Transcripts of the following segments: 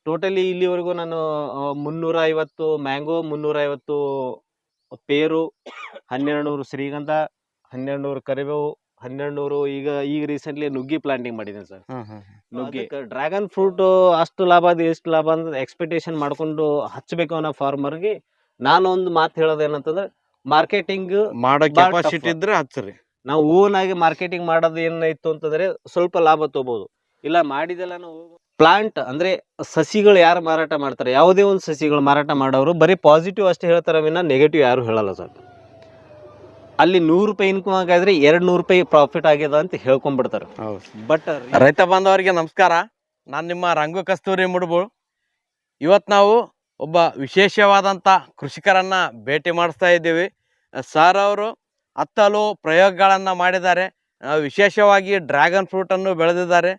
Totally ಇಲ್ಲಿವರೆಗೂ ನಾನು 350 mango, 350 ಪೇರು, 1200 ಶ್ರೀಗಂಧ, 1200 ಕರಿಬೇವು, 1200 ಈಗ ರೀಸೆಂಟ್ಲಿ ನುಗ್ಗಿ ಪ್ಲಾಂಟಿಂಗ್ ಮಾಡಿದ್ದೀನಿ ಸರ್. ನುಗ್ಗಿ ಡ್ರ್ಯಾಗನ್ ಫ್ರೂಟ್ ಅಷ್ಟು ಲಾಭ ಅದು ಎಷ್ಟು ಲಾಭ ಅಂತ ಎಕ್ಸ್ಪೆಕ್ಟೇಷನ್ ಮಾಡ್ಕೊಂಡು ಹಚ್ಚಬೇಕು ಅನ್ನೋ ಫಾರ್ಮರ್ಗೆ ನಾನು ಒಂದು ಮಾತು ಹೇಳೋದೇನಂತಂದ್ರೆ, ಮಾರ್ಕೆಟಿಂಗ್ ಮಾಡೋ ಕೆಪಾಸಿಟಿ ಇದ್ರೆ ಹಚ್ಚ್ರಿ. ನಾವು ಓನ್ ಆಗಿ ಮಾರ್ಕೆಟಿಂಗ್ ಮಾಡೋದು ಏನಾಯ್ತು ಅಂತಂದ್ರೆ ಸ್ವಲ್ಪ ಲಾಭ ತಗೋಬಹುದು. ಇಲ್ಲ ಮಾಡಿದೆಲ್ಲ ನಾವು ಪ್ಲಾಂಟ್ ಅಂದ್ರೆ ಸಸಿಗಳು ಯಾರು ಮಾರಾಟ ಮಾಡ್ತಾರೆ, ಯಾವುದೇ ಒಂದು ಸಸಿಗಳು ಮಾರಾಟ ಮಾಡೋರು ಬರೀ ಪಾಸಿಟಿವ್ ಅಷ್ಟೇ ಹೇಳ್ತಾರೆ ವಿನ ನೆಗೆಟಿವ್ ಯಾರು ಹೇಳಲ್ಲ ಸರ್. ಅಲ್ಲಿ 100 ರೂಪಾಯಿ ಇನ್ಕಮ್ ಆಗಿದ್ರೆ 200 ರೂಪಾಯಿ ಪ್ರಾಫಿಟ್ ಆಗ್ಯದ ಅಂತ ಹೇಳ್ಕೊಂಡ್ಬಿಡ್ತಾರೆ. ಬಟ್ ರೈತ ಬಾಂಧವರಿಗೆ ನಮಸ್ಕಾರ. ನಾನು ನಿಮ್ಮ ರಂಗು ಕಸ್ತೂರಿ ಮುಡ್ಬೋಳು. ಇವತ್ತು ನಾವು ಒಬ್ಬ ವಿಶೇಷವಾದಂಥ ಕೃಷಿಕರನ್ನ ಭೇಟಿ ಮಾಡಿಸ್ತಾ ಇದ್ದೀವಿ. ಸರ್ ಅವರು ಹತ್ತಲು ಪ್ರಯೋಗಗಳನ್ನು ಮಾಡಿದ್ದಾರೆ. ವಿಶೇಷವಾಗಿ ಡ್ರ್ಯಾಗನ್ ಫ್ರೂಟನ್ನು ಬೆಳೆದಿದ್ದಾರೆ.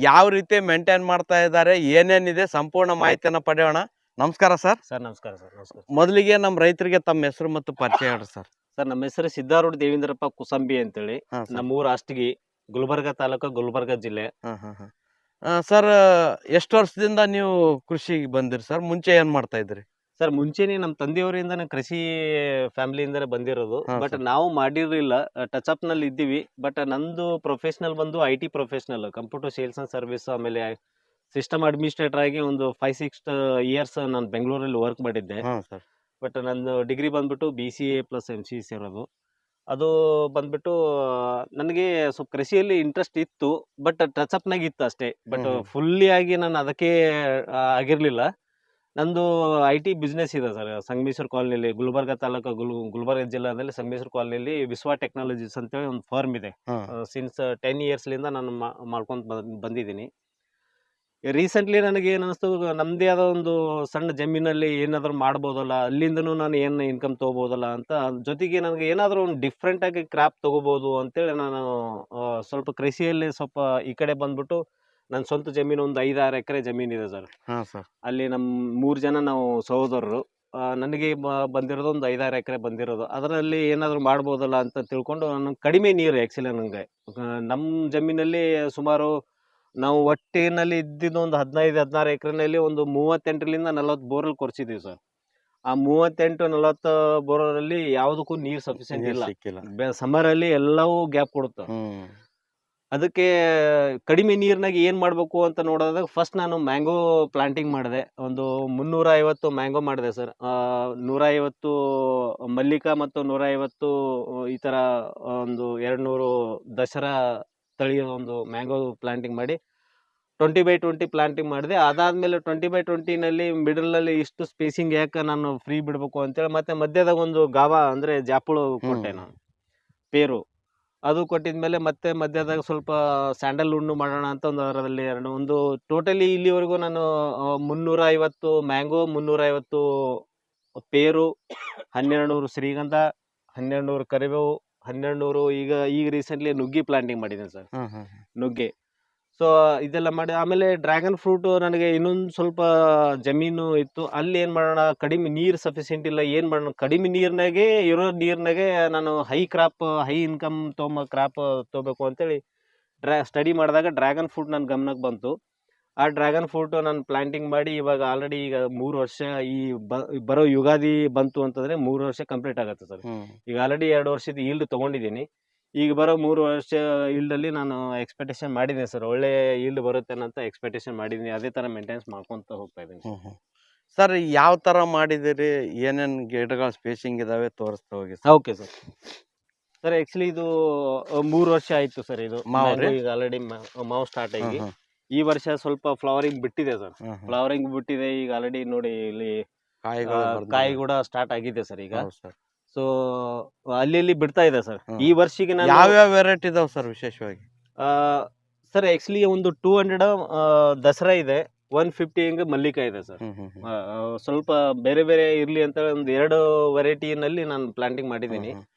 ಯಾವ ರೀತಿ ಮೇಂಟೈನ್ ಮಾಡ್ತಾ ಇದ್ದಾರೆ, ಏನೇನಿದೆ ಸಂಪೂರ್ಣ ಮಾಹಿತಿಯನ್ನು ಪಡೆಯೋಣ. ನಮಸ್ಕಾರ ಸರ್. ಸರ್ ನಮಸ್ಕಾರ ಸರ್. ನಮಸ್ಕಾರ. ಮೊದಲಿಗೆ ನಮ್ಮ ರೈತರಿಗೆ ತಮ್ಮ ಹೆಸರು ಮತ್ತು ಪರಿಚಯ ಹೇಳ್ರಿ ಸರ್. ಸರ್ ನಮ್ಮ ಹೆಸರು ಸಿದ್ದಾರೂಢ ದೇವೇಂದ್ರಪ್ಪ ಕುಸಂಬಿ ಅಂತೇಳಿ. ನಮ್ಮೂರು ಅಷ್ಟಗಿ, ಗುಲ್ಬರ್ಗ ತಾಲೂಕು, ಗುಲ್ಬರ್ಗ ಜಿಲ್ಲೆ. ಸರ್ ಎಷ್ಟು ವರ್ಷದಿಂದ ನೀವು ಕೃಷಿಗೆ ಬಂದಿರಿ ಸರ್? ಮುಂಚೆ ಏನ್ ಮಾಡ್ತಾ ಇದ್ರಿ ಸರ್? ಮುಂಚೆನೆ ನಮ್ಮ ತಂದೆಯವರಿಂದನೇ ಕೃಷಿ ಫ್ಯಾಮಿಲಿಯಿಂದನೇ ಬಂದಿರೋದು. ಬಟ್ ನಾವು ಮಾಡಿರಲಿಲ್ಲ, ಟಚ್ ಅಪ್ ನಲ್ಲಿ ಇದ್ದೀವಿ. ಬಟ್ ನಂದು ಪ್ರೊಫೆಷನಲ್ ಬಂದು IT professional, computer sales and service, ಆಮೇಲೆ ಸಿಸ್ಟಮ್ ಅಡ್ಮಿನಿಸ್ಟ್ರೇಟರ್ ಆಗಿ ಒಂದು 5-6 ಇಯರ್ಸ್ ನಾನು ಬೆಂಗಳೂರಲ್ಲಿ ವರ್ಕ್ ಮಾಡಿದ್ದೆ. ಬಟ್ ನಂದು ಡಿಗ್ರಿ ಬಂದ್ಬಿಟ್ಟು BCA ಪ್ಲಸ್ MCA ಸೇರೋದು. ಅದು ಬಂದ್ಬಿಟ್ಟು ನನಗೆ ಸ್ವಲ್ಪ ಕೃಷಿಯಲ್ಲಿ ಇಂಟ್ರೆಸ್ಟ್ ಇತ್ತು, ಬಟ್ ಟಚ್ ಅಪ್ನಾಗ ಇತ್ತು ಅಷ್ಟೇ. ಬಟ್ ಫುಲ್ಲಿ ಆಗಿ ನಾನು ಅದಕ್ಕೆ ಆಗಿರಲಿಲ್ಲ. ನಂದು IT ಬಿಸ್ನೆಸ್ ಇದೆ ಸರ್. ಸಂಗಮೇಶ್ವರ ಕಾಲನಿಯಲ್ಲಿ, ಗುಲ್ಬರ್ಗ ತಾಲೂಕು, ಗುಲ್ಬರ್ಗ ಜಿಲ್ಲಾದಲ್ಲಿ ಸಂಗಮೇಶ್ವರ ಕಾಲನಿಯಲ್ಲಿ ವಿಶ್ವ ಟೆಕ್ನಾಲಜೀಸ್ ಅಂತೇಳಿ ಒಂದು ಫರ್ಮ್ ಇದೆ. ಸಿನ್ಸ್ 10 ಇಯರ್ಸ್ಲಿಂದ ನಾನು ಮಾಡ್ಕೊಂಡು ಬಂದಿದ್ದೀನಿ. ರೀಸೆಂಟ್ಲಿ ನನಗೆ ಏನು ಅನಿಸ್ತು, ನಮ್ಮದೇ ಆದ ಒಂದು ಸಣ್ಣ ಜಮೀನಲ್ಲಿ ಏನಾದರೂ ಮಾಡ್ಬೋದಲ್ಲ, ಅಲ್ಲಿಂದನೂ ನಾನು ಏನು ಇನ್ಕಮ್ ತೊಗೋಬೋದಲ್ಲ ಅಂತ. ಜೊತೆಗೆ ನನಗೆ ಏನಾದರೂ ಒಂದು ಡಿಫ್ರೆಂಟ್ ಆಗಿ ಕ್ರಾಪ್ ತೊಗೋಬೋದು ಅಂತೇಳಿ ನಾನು ಸ್ವಲ್ಪ ಕೃಷಿಯಲ್ಲಿ ಸ್ವಲ್ಪ ಈ ಕಡೆ ಬಂದ್ಬಿಟ್ಟು, ನನ್ನ ಸ್ವಂತ ಜಮೀನು ಒಂದು 5-6 ಎಕರೆ ಜಮೀನಿದೆ ಸರ್. ಅಲ್ಲಿ ನಮ್ಮ 3 ಜನ ನಾವು ಸಹೋದರರು. ನನಗೆ ಬಂದಿರೋದು ಒಂದು 5-6 ಎಕರೆ ಬಂದಿರೋದು. ಅದರಲ್ಲಿ ಏನಾದರೂ ಮಾಡ್ಬೋದಲ್ಲ ಅಂತ ತಿಳ್ಕೊಂಡು, ನಾನು ಕಡಿಮೆ ನೀರು ಆ್ಯಕ್ಚುಲಿ ನನಗೆ ನಮ್ಮ ಜಮೀನಲ್ಲಿ ಸುಮಾರು ನಾವು ಒಟ್ಟಿನಲ್ಲಿ ಇದ್ದಿದ್ದು ಒಂದು 15-16 ಎಕರೆನಲ್ಲಿ ಒಂದು 38-40 ಬೋರ್ವೆಲ್ ಕೊರ್ಸಿದ್ದೀವಿ ಸರ್. ಆ 38-40 ಬೋರ್ವೆಲ್ಲಿ ಯಾವುದಕ್ಕೂ ನೀರು ಸಫಿಷಿಯೆಂಟ್ ಇಲ್ಲ. ಸಮ್ಮರಲ್ಲಿ ಎಲ್ಲವೂ ಗ್ಯಾಪ್ ಕೊಡುತ್ತೆ. ಅದಕ್ಕೆ ಕಡಿಮೆ ನೀರಿನಾಗ ಏನು ಮಾಡಬೇಕು ಅಂತ ನೋಡೋದಾಗ ಫಸ್ಟ್ ನಾನು ಮ್ಯಾಂಗೋ ಪ್ಲಾಂಟಿಂಗ್ ಮಾಡಿದೆ. ಒಂದು 350 ಮ್ಯಾಂಗೋ ಮಾಡಿದೆ ಸರ್. 150 ಮಲ್ಲಿಕಾ ಮತ್ತು 150 ಈ ಥರ ಒಂದು 200 ದಸರಾ ತಳಿಯ ಒಂದು ಮ್ಯಾಂಗೋ ಪ್ಲಾಂಟಿಂಗ್ ಮಾಡಿ 20x20 ಪ್ಲಾಂಟಿಂಗ್ ಮಾಡಿದೆ. ಅದಾದಮೇಲೆ 20x20ನಲ್ಲಿ ಮಿಡಲ್ನಲ್ಲಿ ಇಷ್ಟು ಸ್ಪೇಸಿಂಗ್ ಯಾಕೆ ನಾನು ಫ್ರೀ ಬಿಡಬೇಕು ಅಂತೇಳಿ ಮತ್ತೆ ಮಧ್ಯದಾಗ ಒಂದು ಗಾವಾ ಅಂದರೆ ಜಾಪುಳು ಕೊಟ್ಟೆ ನಾನು, ಪೇರು ಅದು ಕೊಟ್ಟಿದ್ಮೇಲೆ ಮತ್ತೆ ಮಧ್ಯದಾಗ ಸ್ವಲ್ಪ ಸ್ಯಾಂಡಲ್ವುಡ್ನು ಮಾಡೋಣ ಅಂತ ಅದರಲ್ಲಿ ಒಂದು ಟೋಟಲಿ ಇಲ್ಲಿವರೆಗೂ ನಾನು 350 ಮ್ಯಾಂಗೋ, 350 ಪೇರು, 1200 ಶ್ರೀಗಂಧ, 1200 ಕರಿಬೇವು, 1200 ಈಗ ರೀಸೆಂಟ್ಲಿ ನುಗ್ಗಿ ಪ್ಲಾಂಟಿಂಗ್ ಮಾಡಿದ್ದೀನಿ ಸರ್. ನುಗ್ಗೆ. ಸೊ ಇದೆಲ್ಲ ಮಾಡಿ ಆಮೇಲೆ ಡ್ರ್ಯಾಗನ್ ಫ್ರೂಟು ನನಗೆ ಇನ್ನೊಂದು ಸ್ವಲ್ಪ ಜಮೀನು ಇತ್ತು. ಅಲ್ಲಿ ಏನು ಮಾಡೋಣ, ಕಡಿಮೆ ನೀರು ಸಫಿಷಿಯೆಂಟ್ ಇಲ್ಲ, ಏನು ಮಾಡೋಣ, ಕಡಿಮೆ ನೀರಿನಾಗೆ ಇರೋ ನೀರಿನಾಗೆ ನಾನು ಹೈ ಇನ್ಕಮ್ ಕ್ರಾಪ್ ತೊಗೋಬೇಕು ಅಂತೇಳಿ ಸ್ಟಡಿ ಮಾಡಿದಾಗ ಡ್ರ್ಯಾಗನ್ ಫ್ರೂಟ್ ನನ್ನ ಗಮನಕ್ಕೆ ಬಂತು. ಆ ಡ್ರ್ಯಾಗನ್ ಫ್ರೂಟ್ ನಾನು ಪ್ಲಾಂಟಿಂಗ್ ಮಾಡಿ ಇವಾಗ ಆಲ್ರೆಡಿ ಈಗ 3 ವರ್ಷ, ಈ ಬರೋ ಯುಗಾದಿ ಬಂತು ಅಂತಂದರೆ 3 ವರ್ಷ ಕಂಪ್ಲೀಟ್ ಆಗುತ್ತೆ ಸರ್. ಈಗ ಆಲ್ರೆಡಿ 2 ವರ್ಷದ ಈಲ್ಡ್ ತೊಗೊಂಡಿದ್ದೀನಿ. ಈಗ ಬರೋ 3 ವರ್ಷ ಈಲ್ಡಲ್ಲಿ ನಾನು ಎಕ್ಸ್ಪೆಕ್ಟೇಷನ್ ಮಾಡಿದ್ದೀನಿ ಸರ್. ಒಳ್ಳೆ ಈಲ್ಡ್ ಬರುತ್ತೆ ಅಂತ ಎಕ್ಸ್ಪೆಕ್ಟೇಷನ್ ಮಾಡಿದ್ದೀನಿ. ಅದೇ ಥರ ಮೇಂಟೆನ್ಸ್ ಮಾಡ್ಕೊತ ಹೋಗ್ತಾ ಇದ್ದೀನಿ ಸರ್. ಯಾವ ಥರ ಮಾಡಿದ್ದೀರಿ, ಏನೇನು ಗಿಡಗಳ ಸ್ಪೇಸಿಂಗ್ ಇದಾವೆ ತೋರಿಸ್ತಾ ಹೋಗಿ. Okay sir. ಸರ್ ಆ್ಯಕ್ಚುಲಿ ಇದು 3 ವರ್ಷ ಆಯಿತು ಸರ್. ಇದು ಈಗ ಆಲ್ರೆಡಿ ಮಾವು ಸ್ಟಾರ್ಟ್ ಆಗಿ ಈ ವರ್ಷ ಸ್ವಲ್ಪ ಫ್ಲವರಿಂಗ್ ಬಿಟ್ಟಿದೆ ಸರ್. ಫ್ಲವರಿಂಗ್ ಬಿಟ್ಟಿದೆ ಈಗ ಆಲ್ರೆಡಿ ನೋಡಿ, ಇಲ್ಲಿ ಕಾಯಿ ಕೂಡ ಸ್ಟಾರ್ಟ್ ಆಗಿದೆ ಸರ್ ಈಗ. ಸೊ ಅಲ್ಲಿ ಬಿಡ್ತಾ ಇದೆ ಸರ್. ಈ ವರ್ಷಕ್ಕೆ ನಾನು ಯಾವ್ಯಾವ ವೆರೈಟಿ ಇದಾವೆ ಸರ್ ವಿಶೇಷವಾಗಿ? ಸರ್ ಆ್ಯಕ್ಚುಲಿ ಒಂದು 200 ದಸರಾ ಇದೆ, 150 ಹಿಂಗೆ ಮಲ್ಲಿಕಾ ಇದೆ ಸರ್. ಸ್ವಲ್ಪ ಬೇರೆ ಬೇರೆ ಇರಲಿ ಅಂತ ಒಂದು 2 ವೆರೈಟಿನಲ್ಲಿ ನಾನು ಪ್ಲಾಂಟಿಂಗ್ ಮಾಡಿದ್ದೀನಿ.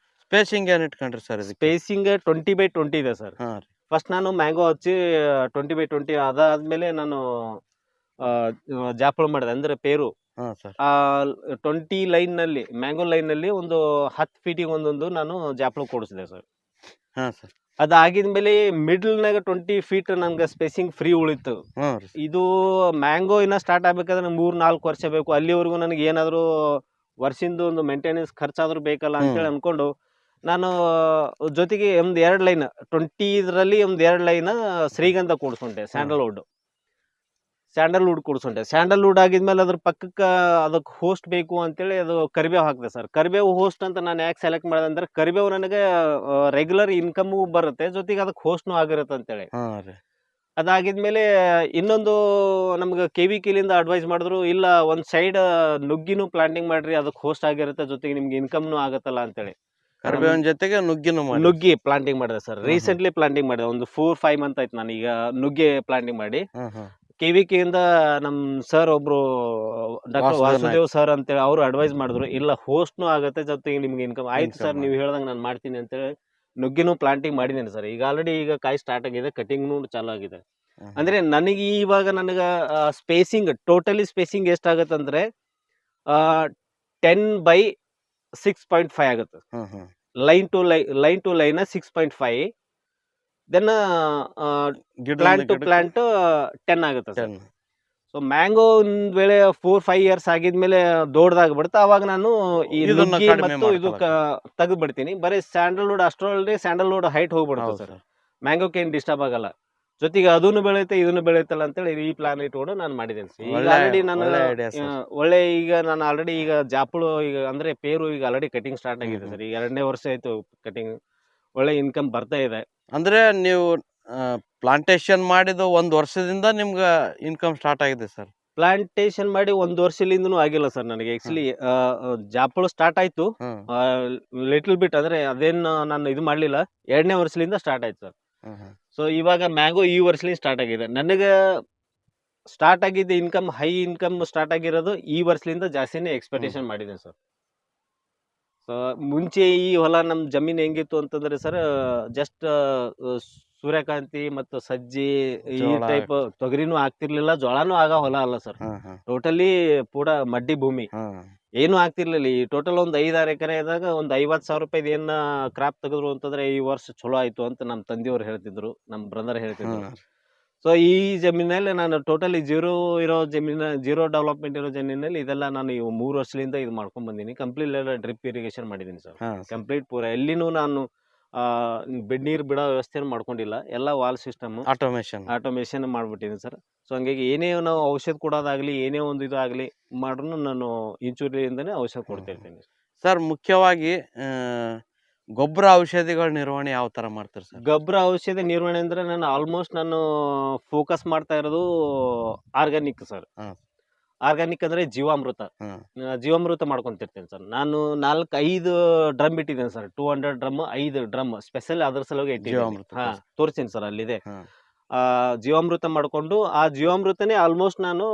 ಸ್ಪೇಸಿಂಗ್ ಏನು ಇಟ್ಕೊಂಡ್ರಿ ಸರ್? ಸ್ಪೇಸಿಂಗ್ 20x20 ಇದೆ ಸರ್. ಫಸ್ಟ್ ನಾನು ಮ್ಯಾಂಗೋ ಹಚ್ಚಿ 20x20 ಅದಾದ್ಮೇಲೆ ನಾನು ಜಾಪುಳು ಮಾಡಿದೆ, ಅಂದರೆ ಪೇರು. 20 ಲೈನ್ನಲ್ಲಿ, ಮ್ಯಾಂಗೋ ಲೈನ್ನಲ್ಲಿ ಒಂದು 10 ಫೀಟಿಗೆ ಒಂದೊಂದು ನಾನು ಜಾಪುಳು ಕೊಡಿಸಿದೆ ಸರ್. ಅದಾಗಿದ್ಮೇಲೆ ಮಿಡ್ಲ್ನಾಗ 20 ಫೀಟ್ ನಮ್ಗೆ ಸ್ಪೇಸಿಂಗ್ ಫ್ರೀ ಉಳಿತು. ಹ್ಞೂ ರೀ ಇದು ಮ್ಯಾಂಗೋ ಇನ್ನ ಸ್ಟಾರ್ಟ್ ಆಗ್ಬೇಕಾದ್ರೆ 3-4 ವರ್ಷ ಬೇಕು. ಅಲ್ಲಿವರೆಗೂ ನನಗೆ ಏನಾದರೂ ವರ್ಷಿಂದು ಒಂದು ಮೇಂಟೆನೆನ್ಸ್ ಖರ್ಚಾದ್ರೂ ಬೇಕಲ್ಲ ಅಂತೇಳಿ ಅನ್ಕೊಂಡು ನಾನು ಜೊತೆಗೆ ಒಂದು 2 ಲೈನ್ 20 ಇದರಲ್ಲಿ ಒಂದು 2 ಲೈನ್ ಶ್ರೀಗಂಧ ಕೂಡಿಸ್ಕೊಂಡೆ. ಸ್ಯಾಂಡಲ್ವುಡ್ ಕೂಡಿಸ್ಕೊಂಡೆ. ಸ್ಯಾಂಡಲ್ವುಡ್ ಆಗಿದ್ಮೇಲೆ ಅದ್ರ ಪಕ್ಕಕ್ಕೆ ಅದಕ್ಕೆ ಹೋಸ್ಟ್ ಬೇಕು ಅಂತೇಳಿ ಅದು ಕರಿಬೇವು ಹಾಕಿದೆ ಸರ್. ಕರಿಬೇವು ಹೋಸ್ಟ್ ಅಂತ ನಾನು ಯಾಕೆ ಸೆಲೆಕ್ಟ್ ಮಾಡಿದೆ ಅಂದ್ರೆ ಕರಿಬೇವು ನನಗೆ ರೆಗ್ಯುಲರ್ ಇನ್ಕಮು ಬರುತ್ತೆ, ಜೊತೆಗೆ ಅದಕ್ಕೆ ಹೋಸ್ಟ್ನು ಆಗಿರುತ್ತೆ ಅಂತೇಳಿ. ಹಾಂ ರೀ ಅದಾಗಿದ್ಮೇಲೆ ಇನ್ನೊಂದು ನಮ್ಗೆ KVKಲಿಂದ ಅಡ್ವೈಸ್ ಮಾಡಿದ್ರು, ಇಲ್ಲ ಒಂದು ಸೈಡ್ ನುಗ್ಗಿನೂ ಪ್ಲಾಂಟಿಂಗ್ ಮಾಡ್ರಿ, ಅದಕ್ಕೆ ಹೋಸ್ಟ್ ಆಗಿರುತ್ತೆ, ಜೊತೆಗೆ ನಿಮ್ಗೆ ಇನ್ಕಮ್ನು ಆಗತ್ತಲ್ಲ ಅಂತೇಳಿ ಕರಿಬೇವಿನ ಜೊತೆಗೆ ನುಗ್ಗಿನೂ ಮಾಡಿ ನುಗ್ಗಿ ಪ್ಲಾಂಟಿಂಗ್ ಮಾಡಿದೆ ಸರ್. ರೀಸೆಂಟ್ಲಿ ಪ್ಲಾಂಟಿಂಗ್ ಮಾಡಿದೆ, ಒಂದು 4-5 ಮಂತ್ ಆಯ್ತು ನಾನು ಈಗ ನುಗ್ಗೆ ಪ್ಲಾಂಟಿಂಗ್ ಮಾಡಿ. KVKಯಿಂದ ನಮ್ಮ ಸರ್ ಒಬ್ರು ಡಾಕ್ಟರ್ ವಾಸುದೇವ್ ಸರ್ ಅಂತೇಳಿ ಅವರು ಅಡ್ವೈಸ್ ಮಾಡಿದ್ರು, ಇಲ್ಲ ಹೋಸ್ಟ್ನು ಆಗುತ್ತೆ, ಜೊತೆಗೆ ನಿಮ್ಗೆ ಇನ್ಕಮ್ ಆಯ್ತು ಸರ್, ನೀವು ಹೇಳ್ದಂಗೆ ನಾನು ಮಾಡ್ತೀನಿ ಅಂತೇಳಿ ನುಗ್ಗಿನೂ ಪ್ಲಾಂಟಿಂಗ್ ಮಾಡಿದ್ದೀನಿ ಸರ್. ಈಗ ಆಲ್ರೆಡಿ ಈಗ ಕಾಯಿ ಸ್ಟಾರ್ಟ್ ಆಗಿದೆ, ಕಟಿಂಗ್ನು ಚಾಲು ಆಗಿದೆ. ಅಂದ್ರೆ ನನಗೆ ಇವಾಗ ನನಗೆ ಸ್ಪೇಸಿಂಗ್ ಟೋಟಲಿ ಸ್ಪೇಸಿಂಗ್ ಎಷ್ಟಾಗುತ್ತೆ ಅಂದ್ರೆ 10/6.5 ಆಗುತ್ತೆ. Line to line 6.5, then plant to plant 10 ಆಗುತ್ತೆ ಸರ್. ಸೊ ಮ್ಯಾಂಗೋ ಒಂದ್ ವೇಳೆ 4-5 ಇಯರ್ಸ್ ಆಗಿದ್ಮೇಲೆ ದೊಡ್ಡದಾಗ್ಬಿಡುತ್ತೆ, ಅವಾಗ ನಾನು ಈ ನುಗ್ಗಿ ಮತ್ತು ಇದು ತೆಗೆದು ಬಿಡ್ತೀನಿ. ಬರೀ ಸ್ಯಾಂಡಲ್ವುಡ್ ಅಷ್ಟರಲ್ಲಿ ಸ್ಯಾಂಡಲ್ವುಡ್ ಹೈಟ್ ಹೋಗ್ಬಿಡುತ್ತೆ ಸರ್, ಮ್ಯಾಂಗೋಕ್ಕೆ ಏನು ಡಿಸ್ಟರ್ಬ್ ಆಗಲ್ಲ. ಜೊತೆಗೆ ಅದನ್ನು ಬೆಳೆಯುತ್ತೆ ಇದನ್ನು ಬೆಳೆಯುತ್ತಲ್ಲ ಅಂತೇಳಿ ಈ ಪ್ಲಾನ್ ಇಟ್ಕೊಂಡು ನಾನು ಮಾಡಿದ್ದೇನೆ ಸರ್. ಈಗ ಆಲ್ರೆಡಿ ನಾನು ಒಳ್ಳೆ ಈಗ ನಾನು ಆಲ್ರೆಡಿ ಈಗ ಜಾಪುಳು ಈಗ ಅಂದ್ರೆ ಪೇರು ಈಗ ಆಲ್ರೆಡಿ ಕಟಿಂಗ್ ಸ್ಟಾರ್ಟ್ ಆಗಿದೆ ಸರ್. ಈಗ 2ನೇ ವರ್ಷ ಆಯ್ತು ಕಟಿಂಗ್, ಒಳ್ಳೆ ಇನ್ಕಮ್ ಬರ್ತಾ ಇದೆ. ಅಂದ್ರೆ ನೀವು ಪ್ಲಾಂಟೇಶನ್ ಮಾಡಿದ 1 ವರ್ಷದಿಂದ ನಿಮ್ಗೆ ಇನ್ಕಮ್ ಸ್ಟಾರ್ಟ್ ಆಗಿದೆ ಸರ್? ಪ್ಲಾಂಟೇಶನ್ ಮಾಡಿ 1 ವರ್ಷಲಿಂದನೂ ಆಗಿಲ್ಲ ಸರ್ ನನಗೆ. ಆಕ್ಚುಲಿ ಜಾಪುಳು ಸ್ಟಾರ್ಟ್ ಆಯ್ತು ಲಿಟಲ್ ಬಿಟ್, ಅಂದ್ರೆ ಅದೇನು ನಾನು ಇದು ಮಾಡ್ಲಿಲ್ಲ. 2ನೇ ವರ್ಷಲಿಂದ ಸ್ಟಾರ್ಟ್ ಆಯ್ತು ಸರ್. ಸೊ ಇವಾಗ ಮ್ಯಾಂಗೋ ಈ ವರ್ಷಲಿ ಸ್ಟಾರ್ಟ್ ಆಗಿದೆ. ನನಗೆ ಸ್ಟಾರ್ಟ್ ಆಗಿದ್ದ ಇನ್ಕಮ್, ಹೈ ಇನ್ಕಮ್ ಸ್ಟಾರ್ಟ್ ಆಗಿರೋದು ಈ ವರ್ಷಲಿಂದ ಜಾಸ್ತಿನೇ ಎಕ್ಸ್ಪೆಕ್ಟೇಷನ್ ಮಾಡಿದೆ ಸರ್. ಸೊ ಮುಂಚೆ ಈ ಹೊಲ ನಮ್ಮ ಜಮೀನು ಹೆಂಗಿತ್ತು ಅಂತಂದ್ರೆ ಸರ್, ಜಸ್ಟ್ ಸೂರ್ಯಕಾಂತಿ ಮತ್ತು ಸಜ್ಜಿ ಈ ಟೈಪ್ ತೊಗರಿನೂ ಆಗ್ತಿರ್ಲಿಲ್ಲ, ಜೋಳನೂ ಆಗ ಹೊಲ ಅಲ್ಲ ಸರ್. ಟೋಟಲಿ ಪೂರ ಮಡ್ಡಿ ಭೂಮಿ, ಏನು ಆಗ್ತಿರ್ಲಿಲ್ಲ. ಈ ಟೋಟಲ್ ಒಂದು 5-6 ಎಕರೆ ಇದ್ದಾಗ ಒಂದು 50,000 ರೂಪಾಯಿದು ಏನ ಕ್ರಾಪ್ ತೆಗೆದ್ರು ಅಂತಂದ್ರೆ ಈ ವರ್ಷ ಚಲೋ ಆಯ್ತು ಅಂತ ನಮ್ಮ ತಂದೆಯವ್ರು ಹೇಳ್ತಿದ್ರು, ನಮ್ಮ ಬ್ರದರ್ ಹೇಳ್ತಿದ್ರು. ಸೊ ಈ ಜಮೀನಲ್ಲಿ ನಾನು ಟೋಟಲಿ ಜೀರೋ ಡೆವಲಪ್ಮೆಂಟ್ ಇರೋ ಜಮೀನಲ್ಲಿ ಇದೆಲ್ಲ ನಾನು ಇವು 3 ವರ್ಷದಿಂದ ಇದು ಮಾಡ್ಕೊಂಡ್ ಬಂದೀನಿ. ಕಂಪ್ಲೀಟ್ ಎಲ್ಲ ಡ್ರಿಪ್ ಇರಿಗೇಷನ್ ಮಾಡಿದ್ದೀನಿ ಸರ್. ಕಂಪ್ಲೀಟ್ ಪೂರ ಎಲ್ಲಿನೂ ನಾನು ನೀರು ಬಿಡೋ ವ್ಯವಸ್ಥೆಯನ್ನು ಮಾಡ್ಕೊಂಡಿಲ್ಲ, ಎಲ್ಲ ವಾಲ್ ಸಿಸ್ಟಮ್ ಆಟೋಮೇಷನ್ ಮಾಡ್ಬಿಟ್ಟಿದ್ದೀನಿ ಸರ್. ಸೊ ಹಂಗಾಗಿ ಏನೇ ನಾವು ಔಷಧ ಕೊಡೋದಾಗ್ಲಿ, ಏನೇ ಒಂದು ಇದು ಆಗಲಿ ಮಾಡ್ರು ನಾನು ಇಂಚೂರಿಯಿಂದನೇ ಔಷಧ ಕೊಡ್ತಿರ್ತೀನಿ ಸರ್. ಮುಖ್ಯವಾಗಿ ಗೊಬ್ಬರ ಔಷಧಿಗಳ ನಿರ್ವಹಣೆ ಯಾವ ತರ ಮಾಡ್ತಾರೆ ಸರ್? ಗೊಬ್ಬರ ಔಷಧಿ ನಿರ್ವಹಣೆ ಅಂದ್ರೆ ನಾನು ಆಲ್ಮೋಸ್ಟ್ ನಾನು ಫೋಕಸ್ ಮಾಡ್ತಾ ಇರೋದು ಆರ್ಗ್ಯಾನಿಕ್ ಸರ್. ಆರ್ಗ್ಯಾನಿಕ್ ಅಂದ್ರೆ ಜೀವಾಮೃತ ಮಾಡ್ಕೊಂತಿರ್ತೇನೆ ಸರ್. ನಾನು 4-5 ಡ್ರಮ್ ಇಟ್ಟಿದ್ದೇನೆ ಸರ್. 200 ಡ್ರಮ್ 5 ಡ್ರಮ್ ಸ್ಪೆಷಲ್ ಅದ್ರ ಸಲುವಾಗಿ ಇಟ್ಟಿದ್ದೀನಿ. ತೋರಿಸ್ತೀನಿ ಸರ್, ಅಲ್ಲಿದೆ ಜೀವಾಮೃತ ಮಾಡ್ಕೊಂಡು. ಆ ಜೀವಾಮೃತನೇ ಆಲ್ಮೋಸ್ಟ್ ನಾನು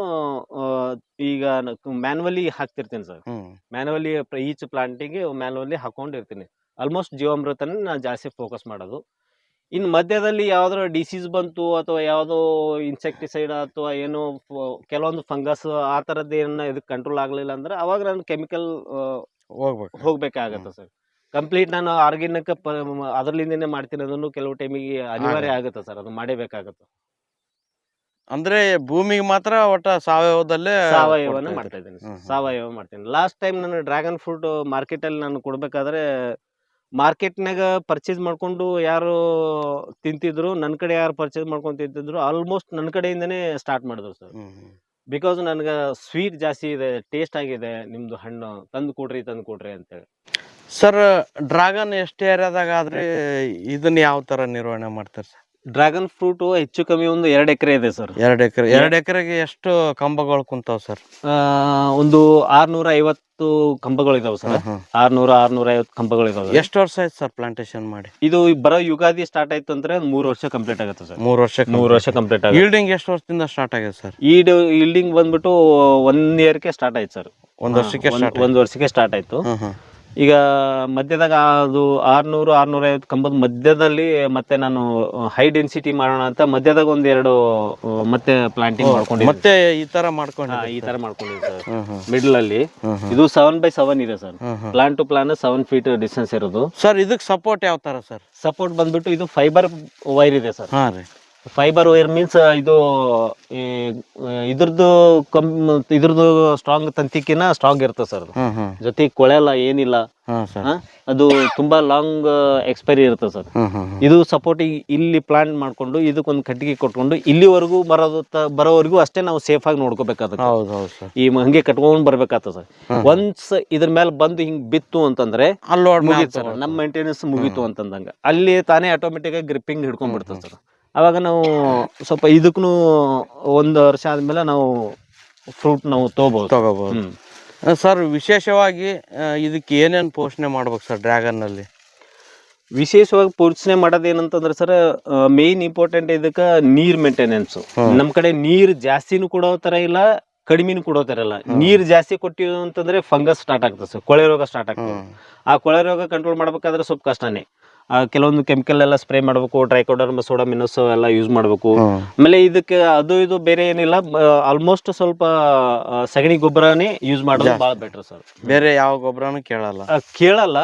ಈಗ ಮ್ಯಾನ್ಯುವಲಿ ಹಾಕ್ತಿರ್ತೇನೆ ಸರ್. ಮ್ಯಾನ್ಯುವಲಿ ಈಚ್ ಪ್ಲಾಂಟಿಗೆ ಮ್ಯಾನ್ಯುವಲಿ ಹಾಕೊಂಡಿರ್ತೀನಿ. ಆಲ್ಮೋಸ್ಟ್ ಜೀವಾಮೃತನೇ ನಾನು ಜಾಸ್ತಿ ಫೋಕಸ್ ಮಾಡೋದು. ಇನ್ನು ಮಧ್ಯದಲ್ಲಿ ಯಾವ್ದಾರ ಡಿಸೀಸ್ ಬಂತು ಅಥವಾ ಯಾವುದೋ ಇನ್ಸೆಕ್ಟಿಸೈಡ್ ಅಥವಾ ಏನೋ ಕೆಲವೊಂದು ಫಂಗಸ್ ಆ ಥರದ್ದು ಏನನ್ನ ಇದಕ್ಕೆ ಕಂಟ್ರೋಲ್ ಆಗಲಿಲ್ಲ ಅಂದ್ರೆ ಅವಾಗ ನಾನು ಕೆಮಿಕಲ್ ಹೋಗ್ಬೇಕಾಗತ್ತೆ ಸರ್. ಕಂಪ್ಲೀಟ್ ನಾನು ಆರ್ಗ್ಯಾನಿಕ್ ಅದರಲ್ಲಿಂದನೇ ಮಾಡ್ತೀನಿ. ಅದನ್ನು ಕೆಲವು ಟೈಮಿಗೆ ಅನಿವಾರ್ಯ ಆಗುತ್ತೆ ಸರ್, ಅದು ಮಾಡೇಬೇಕಾಗತ್ತೆ. ಅಂದ್ರೆ ಭೂಮಿಗೆ ಮಾತ್ರ ಒಟ್ಟ ಸಾವಯವನ್ನ ಮಾಡ್ತಾ ಇದ್ದೀನಿ. ಸಾವಯವ ಮಾಡ್ತೀನಿ. ಲಾಸ್ಟ್ ಟೈಮ್ ನಾನು ಡ್ರ್ಯಾಗನ್ ಫ್ರೂಟ್ ಮಾರ್ಕೆಟಲ್ಲಿ ನಾನು ಕೊಡ್ಬೇಕಾದ್ರೆ ಮಾರ್ಕೆಟ್ನಾಗ ಪರ್ಚೇಸ್ ಮಾಡ್ಕೊಂಡು ಯಾರು ತಿಂತಿದ್ರು, ನನ್ನ ಕಡೆ ಯಾರು ಪರ್ಚೇಸ್ ಮಾಡ್ಕೊಂಡು ತಿಂತಿದ್ರು, ಆಲ್ಮೋಸ್ಟ್ ನನ್ನ ಕಡೆಯಿಂದನೇ ಸ್ಟಾರ್ಟ್ ಮಾಡಿದ್ರು ಸರ್. ಬಿಕಾಸ್ ನನಗೆ ಸ್ವೀಟ್ ಜಾಸ್ತಿ ಇದೆ, ಟೇಸ್ಟ್ ಆಗಿದೆ ನಿಮ್ದು ಹಣ್ಣು, ತಂದು ಕೊಡ್ರಿ ಅಂತೇಳಿ. ಸರ್ ಡ್ರ್ಯಾಗನ್ ಎಷ್ಟು ಏರಿಯಾದಾಗ ಆದ್ರೆ ಇದನ್ನ ಯಾವ ತರ ನಿರ್ವಹಣೆ ಮಾಡ್ತಾರೆ ಸರ್? ಡ್ರ್ಯಾಗನ್ ಫ್ರೂಟ್ ಹೆಚ್ಚು ಕಮ್ಮಿ ಒಂದು 2 ಎಕರೆ ಇದೆ ಸರ್. 2 ಎಕರೆಗೆ ಎಷ್ಟು ಕಂಬಗಳು ಕುಂತಾವ್ ಸರ್? ಒಂದು 650 ಕಂಬಗಳು ಇದಾವೆ ಸರ್. 650 ಕಂಬಗಳು ಇದಾವೆ. ಎಷ್ಟು ವರ್ಷ ಆಯ್ತು ಸರ್ ಪ್ಲಾಂಟೇಶನ್ ಮಾಡಿ? ಇದು ಬರೋ ಯುಗಾದಿ ಸ್ಟಾರ್ಟ್ ಆಯ್ತು ಅಂದ್ರೆ 3 ವರ್ಷ ಕಂಪ್ಲೀಟ್ ಆಗುತ್ತೆ ಸರ್. 3 ವರ್ಷ ಕಂಪ್ಲೀಟ್ ಆಗುತ್ತೆ. ಈಲ್ಡಿಂಗ್ ಎಷ್ಟು ವರ್ಷದಿಂದ ಸ್ಟಾರ್ಟ್ ಆಗಿದೆ ಸರ್? ಈಲ್ಡಿಂಗ್ ಬಂದ್ಬಿಟ್ಟು 1 ಇಯರ್ಗೆ ಸ್ಟಾರ್ಟ್ ಆಯ್ತು ಸರ್. 1 ವರ್ಷಕ್ಕೆ ಸ್ಟಾರ್ಟ್ ಆಯ್ತು. ಈಗ ಮಧ್ಯದಾಗ ಅದು 600-650 ಕಂಬದ ಮಧ್ಯದಲ್ಲಿ ಮತ್ತೆ ನಾನು ಹೈ ಡೆನ್ಸಿಟಿ ಮಾಡೋಣ ಅಂತ ಮಧ್ಯದಾಗ ಒಂದೆರಡು ಮತ್ತೆ ಪ್ಲಾಂಟಿಂಗ್ ಮಾಡ್ಕೊಂಡಿದ್ದೀನಿ. ಮತ್ತೆ ಈ ತರ ಮಾಡ್ಕೊಂಡು ಈ ತರ ಮಾಡ್ಕೊಂಡಿದ್ದೀನಿ ಸರ್. ಮಿಡ್ಲ್ ಅಲ್ಲಿ ಇದು 7x7 ಇದೆ sir. Plant to plant 7 feet distance ಇರೋದು ಸರ್. ಇದಕ್ಕೆ ಸಪೋರ್ಟ್ ಯಾವ ತರ ಸರ್? ಸಪೋರ್ಟ್ ಬಂದ್ಬಿಟ್ಟು ಇದು ಫೈಬರ್ ವೈರ್ ಇದೆ ಸರ್. ಹಾ ರೀ. ಫೈಬರ್ ವೈರ್ ಮೀನ್ಸ್ ಇದು ಇದ್ರದ್ದು ಇದ್ರದ್ದು ಸ್ಟ್ರಾಂಗ್ ತಂತಿಕಿನ ಸ್ಟ್ರಾಂಗ್ ಇರ್ತದೆ ಸರ್. ಜೊತೆಗೆ ಕೊಳೆಲ್ಲ ಏನಿಲ್ಲ. ಅದು ತುಂಬಾ ಲಾಂಗ್ ಎಕ್ಸ್ಪೈರಿ ಇರುತ್ತೆ ಸರ್. ಇದು ಸಪೋರ್ಟ್ ಇಲ್ಲಿ ಪ್ಲಾಂಟ್ ಮಾಡ್ಕೊಂಡು ಇದಕ್ಕೊಂದು ಕಟ್ಟಿಗೆ ಕೊಟ್ಕೊಂಡು ಇಲ್ಲಿವರೆಗೂ ಬರೋವರೆಗೂ ಅಷ್ಟೇ ನಾವು ಸೇಫ್ ಆಗಿ ನೋಡ್ಕೋಬೇಕಾಗುತ್ತೆ. ಈ ಹಂಗೆ ಕಟ್ಕೊಂಡ್ ಬರ್ಬೇಕಾಗ್ತದೆ ಸರ್. ಒನ್ಸ್ ಇದ್ರ ಮೇಲೆ ಬಂದು ಹಿಂಗ್ ಬಿತ್ತು ಅಂತಂದ್ರೆ ಮುಗೀತು ಸರ್, ನಮ್ಮ ಮೇಂಟೆನೆನ್ಸ್ ಮುಗೀತು ಅಂತಂದಂಗ ಅಲ್ಲಿ ತಾನೇ ಆಟೋಮೆಟಿಕ್ ಆಗಿ ಗ್ರಿಪ್ಪಿಂಗ್ ಹಿಡ್ಕೊಂಡ್ಬಿಡ್ತದೆ ಸರ್. ಅವಾಗ ನಾವು ಸ್ವಲ್ಪ ಇದಕ್ಕೂ 1 ವರ್ಷ ಆದ್ಮೇಲೆ ನಾವು ಫ್ರೂಟ್ ನಾವು ತಗೋಬಹುದು ಸರ್. ವಿಶೇಷವಾಗಿ ಇದಕ್ಕೆ ಏನೇನು ಪೋಷಣೆ ಮಾಡ್ಬೇಕು ಸರ್ ಡ್ರ್ಯಾಗನ್ ನಲ್ಲಿ? ವಿಶೇಷವಾಗಿ ಪೋಷಣೆ ಮಾಡೋದೇನಂತಂದ್ರೆ ಸರ್, ಮೇನ್ ಇಂಪಾರ್ಟೆಂಟ್ ಇದಕ್ಕೆ ನೀರ್ ಮೇಂಟೆನೆನ್ಸ್. ನಮ್ ಕಡೆ ನೀರ್ ಜಾಸ್ತಿನೂ ಕೊಡೋ ತರ ಇಲ್ಲ, ಕಡಿಮೆನೂ ಕೊಡೋ ತರ ಇಲ್ಲ. ನೀರ್ ಜಾಸ್ತಿ ಕೊಟ್ಟಿವಿ ಅಂತಂದ್ರೆ ಫಂಗಸ್ ಸ್ಟಾರ್ಟ್ ಆಗ್ತದೆ ಸರ್, ಕೊಳೆ ರೋಗ ಸ್ಟಾರ್ಟ್ ಆಗ್ತದೆ. ಆ ಕೊಳೆ ರೋಗ ಕಂಟ್ರೋಲ್ ಮಾಡ್ಬೇಕಾದ್ರೆ ಸ್ವಲ್ಪ ಕಷ್ಟನೇ. ಕೆಲವೊಂದು ಕೆಮಿಕಲ್ ಎಲ್ಲ ಸ್ಪ್ರೇ ಮಾಡಬೇಕು, ಟ್ರೈಕೋಡರ್ಮ ಸೋಡಾಮಿನಸ್ ಎಲ್ಲ ಯೂಸ್ ಮಾಡಬೇಕು. ಆಮೇಲೆ ಇದಕ್ಕೆ ಅದು ಇದು ಬೇರೆ ಏನಿಲ್ಲ, ಆಲ್ಮೋಸ್ಟ್ ಸ್ವಲ್ಪ ಸಗಣಿ ಗೊಬ್ಬರನೇ ಯೂಸ್ ಮಾಡೋದು ಬಹಳ ಬೆಟರ್ ಸರ್. ಬೇರೆ ಯಾವ ಗೊಬ್ಬರನು ಕೇಳಲ್ಲ,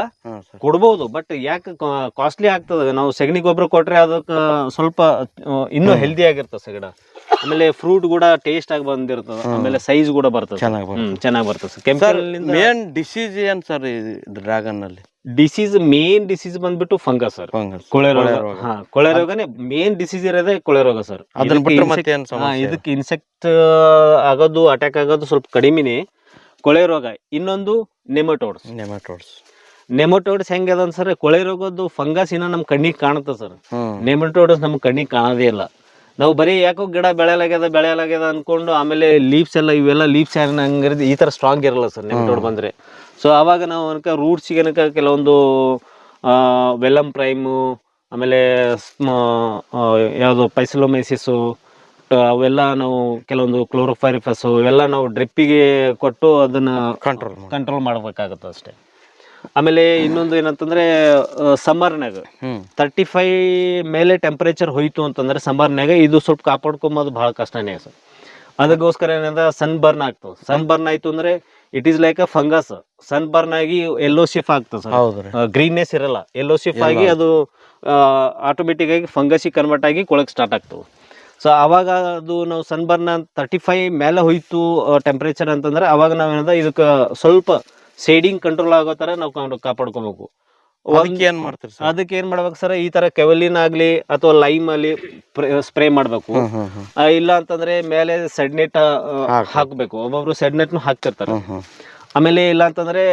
ಕೊಡ್ಬಹುದು. ಬಟ್ ಯಾಕೆ ಕಾಸ್ಟ್ಲಿ ಆಗ್ತದೆ. ನಾವು ಸಗಣಿ ಗೊಬ್ಬರ ಕೊಟ್ರೆ ಅದಕ್ಕೆ ಸ್ವಲ್ಪ ಇನ್ನೂ ಹೆಲ್ದಿ ಆಗಿರ್ತದೆ ಸಗಡ. ಆಮೇಲೆ ಫ್ರೂಟ್ ಕೂಡ ಟೇಸ್ಟ್ ಆಗಿ ಬಂದಿರ್ತದೆ. ಆಮೇಲೆ ಸೈಜ್ ಕೂಡ ಬರ್ತದೆ, ಚೆನ್ನಾಗಿ ಬರ್ತದೆ. ಕೆಮಿಕಲ್ ಮೇನ್ ಡಿಸೀಸ್ ಏನ್ ಸರ್ ಡ್ರ್ಯಾಗನ್ ನಲ್ಲಿ? ಮೇನ್ ಡಿಸೀಸ್ ಬಂದ್ಬಿಟ್ಟು ಫಂಗಸ್ ಸರ್. ಕೊಳೆ ರೋಗ. ಕೊಳೆ ರೋಗನೇ ಮೇನ್ ಡಿಸೀಸ್ ಇರೋದೇ ಕೊಳೆ ರೋಗ ಸರ್. ಇದಕ್ಕೆ ಇನ್ಸೆಕ್ಟ್ ಆಗೋದು, ಅಟ್ಯಾಕ್ ಆಗೋದು ಸ್ವಲ್ಪ ಕಡಿಮೆನೆ ಕೊಳೆ ರೋಗ. ಇನ್ನೊಂದು ನೆಮಟೋಡ್ಸ್. ನೆಮಟೋಡ್ಸ್ ಹೆಂಗದ ಸರ್, ಕೊಳೆ ರೋಗದ್ದು ಫಂಗಸ್ ಇನ್ನ ನಮ್ ಕಣ್ಣಿಗೆ ಕಾಣುತ್ತೆ ಸರ್. ನೆಮಟೋಡ್ಸ್ ನಮ್ ಕಣ್ಣಿಗೆ ಕಾಣೋದೇ ಇಲ್ಲ. ನಾವು ಬರೀ ಯಾಕೋ ಗಿಡ ಬೆಳೆಯಲಾಗ್ಯದ ಅನ್ಕೊಂಡು ಆಮೇಲೆ ಲೀವ್ಸ್ ಎಲ್ಲ ಇವೆಲ್ಲ ಲೀವ್ಸ್ ಹಂಗಿರೋದು ಈ ತರ ಸ್ಟ್ರಾಂಗ್ ಇರಲ್ಲ ಸರ್ ನೆಮಟೋಡ್ ಬಂದ್ರೆ. ಸೊ ಅವಾಗ ನಾವು ಅನ್ಕ ರೂಟ್ಸ್ಗೆ ಏನಕ ಕೆಲವೊಂದು ವೆಲ್ಲಮ್ ಪ್ರೈಮು, ಆಮೇಲೆ ಯಾವುದು ಪೈಸಲೋಮೈಸಿಸು, ಅವೆಲ್ಲ ನಾವು ಕೆಲವೊಂದು ಕ್ಲೋರೋಫೈರಿಫಸ್ ಇವೆಲ್ಲ ನಾವು ಡ್ರಿಪ್ಪಿಗೆ ಕೊಟ್ಟು ಅದನ್ನ ಕಂಟ್ರೋಲ್ ಮಾಡ್ಬೇಕಾಗತ್ತೆ ಅಷ್ಟೇ. ಆಮೇಲೆ ಇನ್ನೊಂದು ಏನಂತಂದ್ರೆ ಸಮ್ಮರ್ನಾಗ 35 ಮೇಲೆ ಟೆಂಪರೇಚರ್ ಹೋಯ್ತು ಅಂತಂದ್ರೆ ಸಮ್ಮರ್ನಾಗ ಇದು ಸ್ವಲ್ಪ ಕಾಪಾಡ್ಕೊಂಬೋದು ಬಹಳ ಕಷ್ಟನೇ ಸರ್. ಅದಕ್ಕೋಸ್ಕರ ಏನಂದ್ರೆ ಸನ್ ಬರ್ನ್ ಆಗ್ತದೆ. ಸನ್ ಬರ್ನ್ ಆಯ್ತು ಅಂದ್ರೆ it is like a fungus. Sunburn ಆಗಿ ಎಲ್ಲೋ ಶಿಫ್ ಆಗ್ತದೆ ಸರ್. ಗ್ರೀನ್ನೆಸ್ ಇರಲ್ಲ, ಎಲ್ಲೋ ಶಿಫ್ ಆಗಿ ಅದು ಆಟೋಮೆಟಿಕ್ ಆಗಿ ಫಂಗಸ್ ಕನ್ವರ್ಟ್ ಆಗಿ ಕೊಳಕ್ ಸ್ಟಾರ್ಟ್ ಆಗ್ತವೆ. ಸೊ ಅವಾಗ ಅದು ನಾವು ಸನ್ ಬರ್ನ್ 35 ಮೇಲೆ ಹೋಯ್ತು ಟೆಂಪರೇಚರ್ ಅಂತಂದ್ರೆ ಅವಾಗ ನಾವೇನದ ಇದಕ್ಕೆ ಸ್ವಲ್ಪ ಶೇಡಿಂಗ್ ಕಂಟ್ರೋಲ್ ಆಗೋ ತರ ನಾವು ಕಾಪಾಡ್ಕೋಬೇಕು. ಅದಕ್ಕೆ ಏನ್ ಮಾಡ್ಬೇಕು ಸರ್, ಈ ತರ ಕೆವಲಿನ್ ಆಗ್ಲಿ ಅಥವಾ ಲೈಮ್ ಅಲ್ಲಿ ಸ್ಪ್ರೇ ಮಾಡ್ಬೇಕು. ಇಲ್ಲ ಅಂತಂದ್ರೆ ಮೇಲೆ ಸೆಡ್ನೆಟ್ ಹಾಕ್ಬೇಕು. ಒಬ್ಬೊಬ್ರು ಸೆಡ್ನೆಟ್ ಹಾಕ್ತಿರ್ತಾರೆ. ಆಮೇಲೆ ಇಲ್ಲ ಅಂತಂದ್ರೆ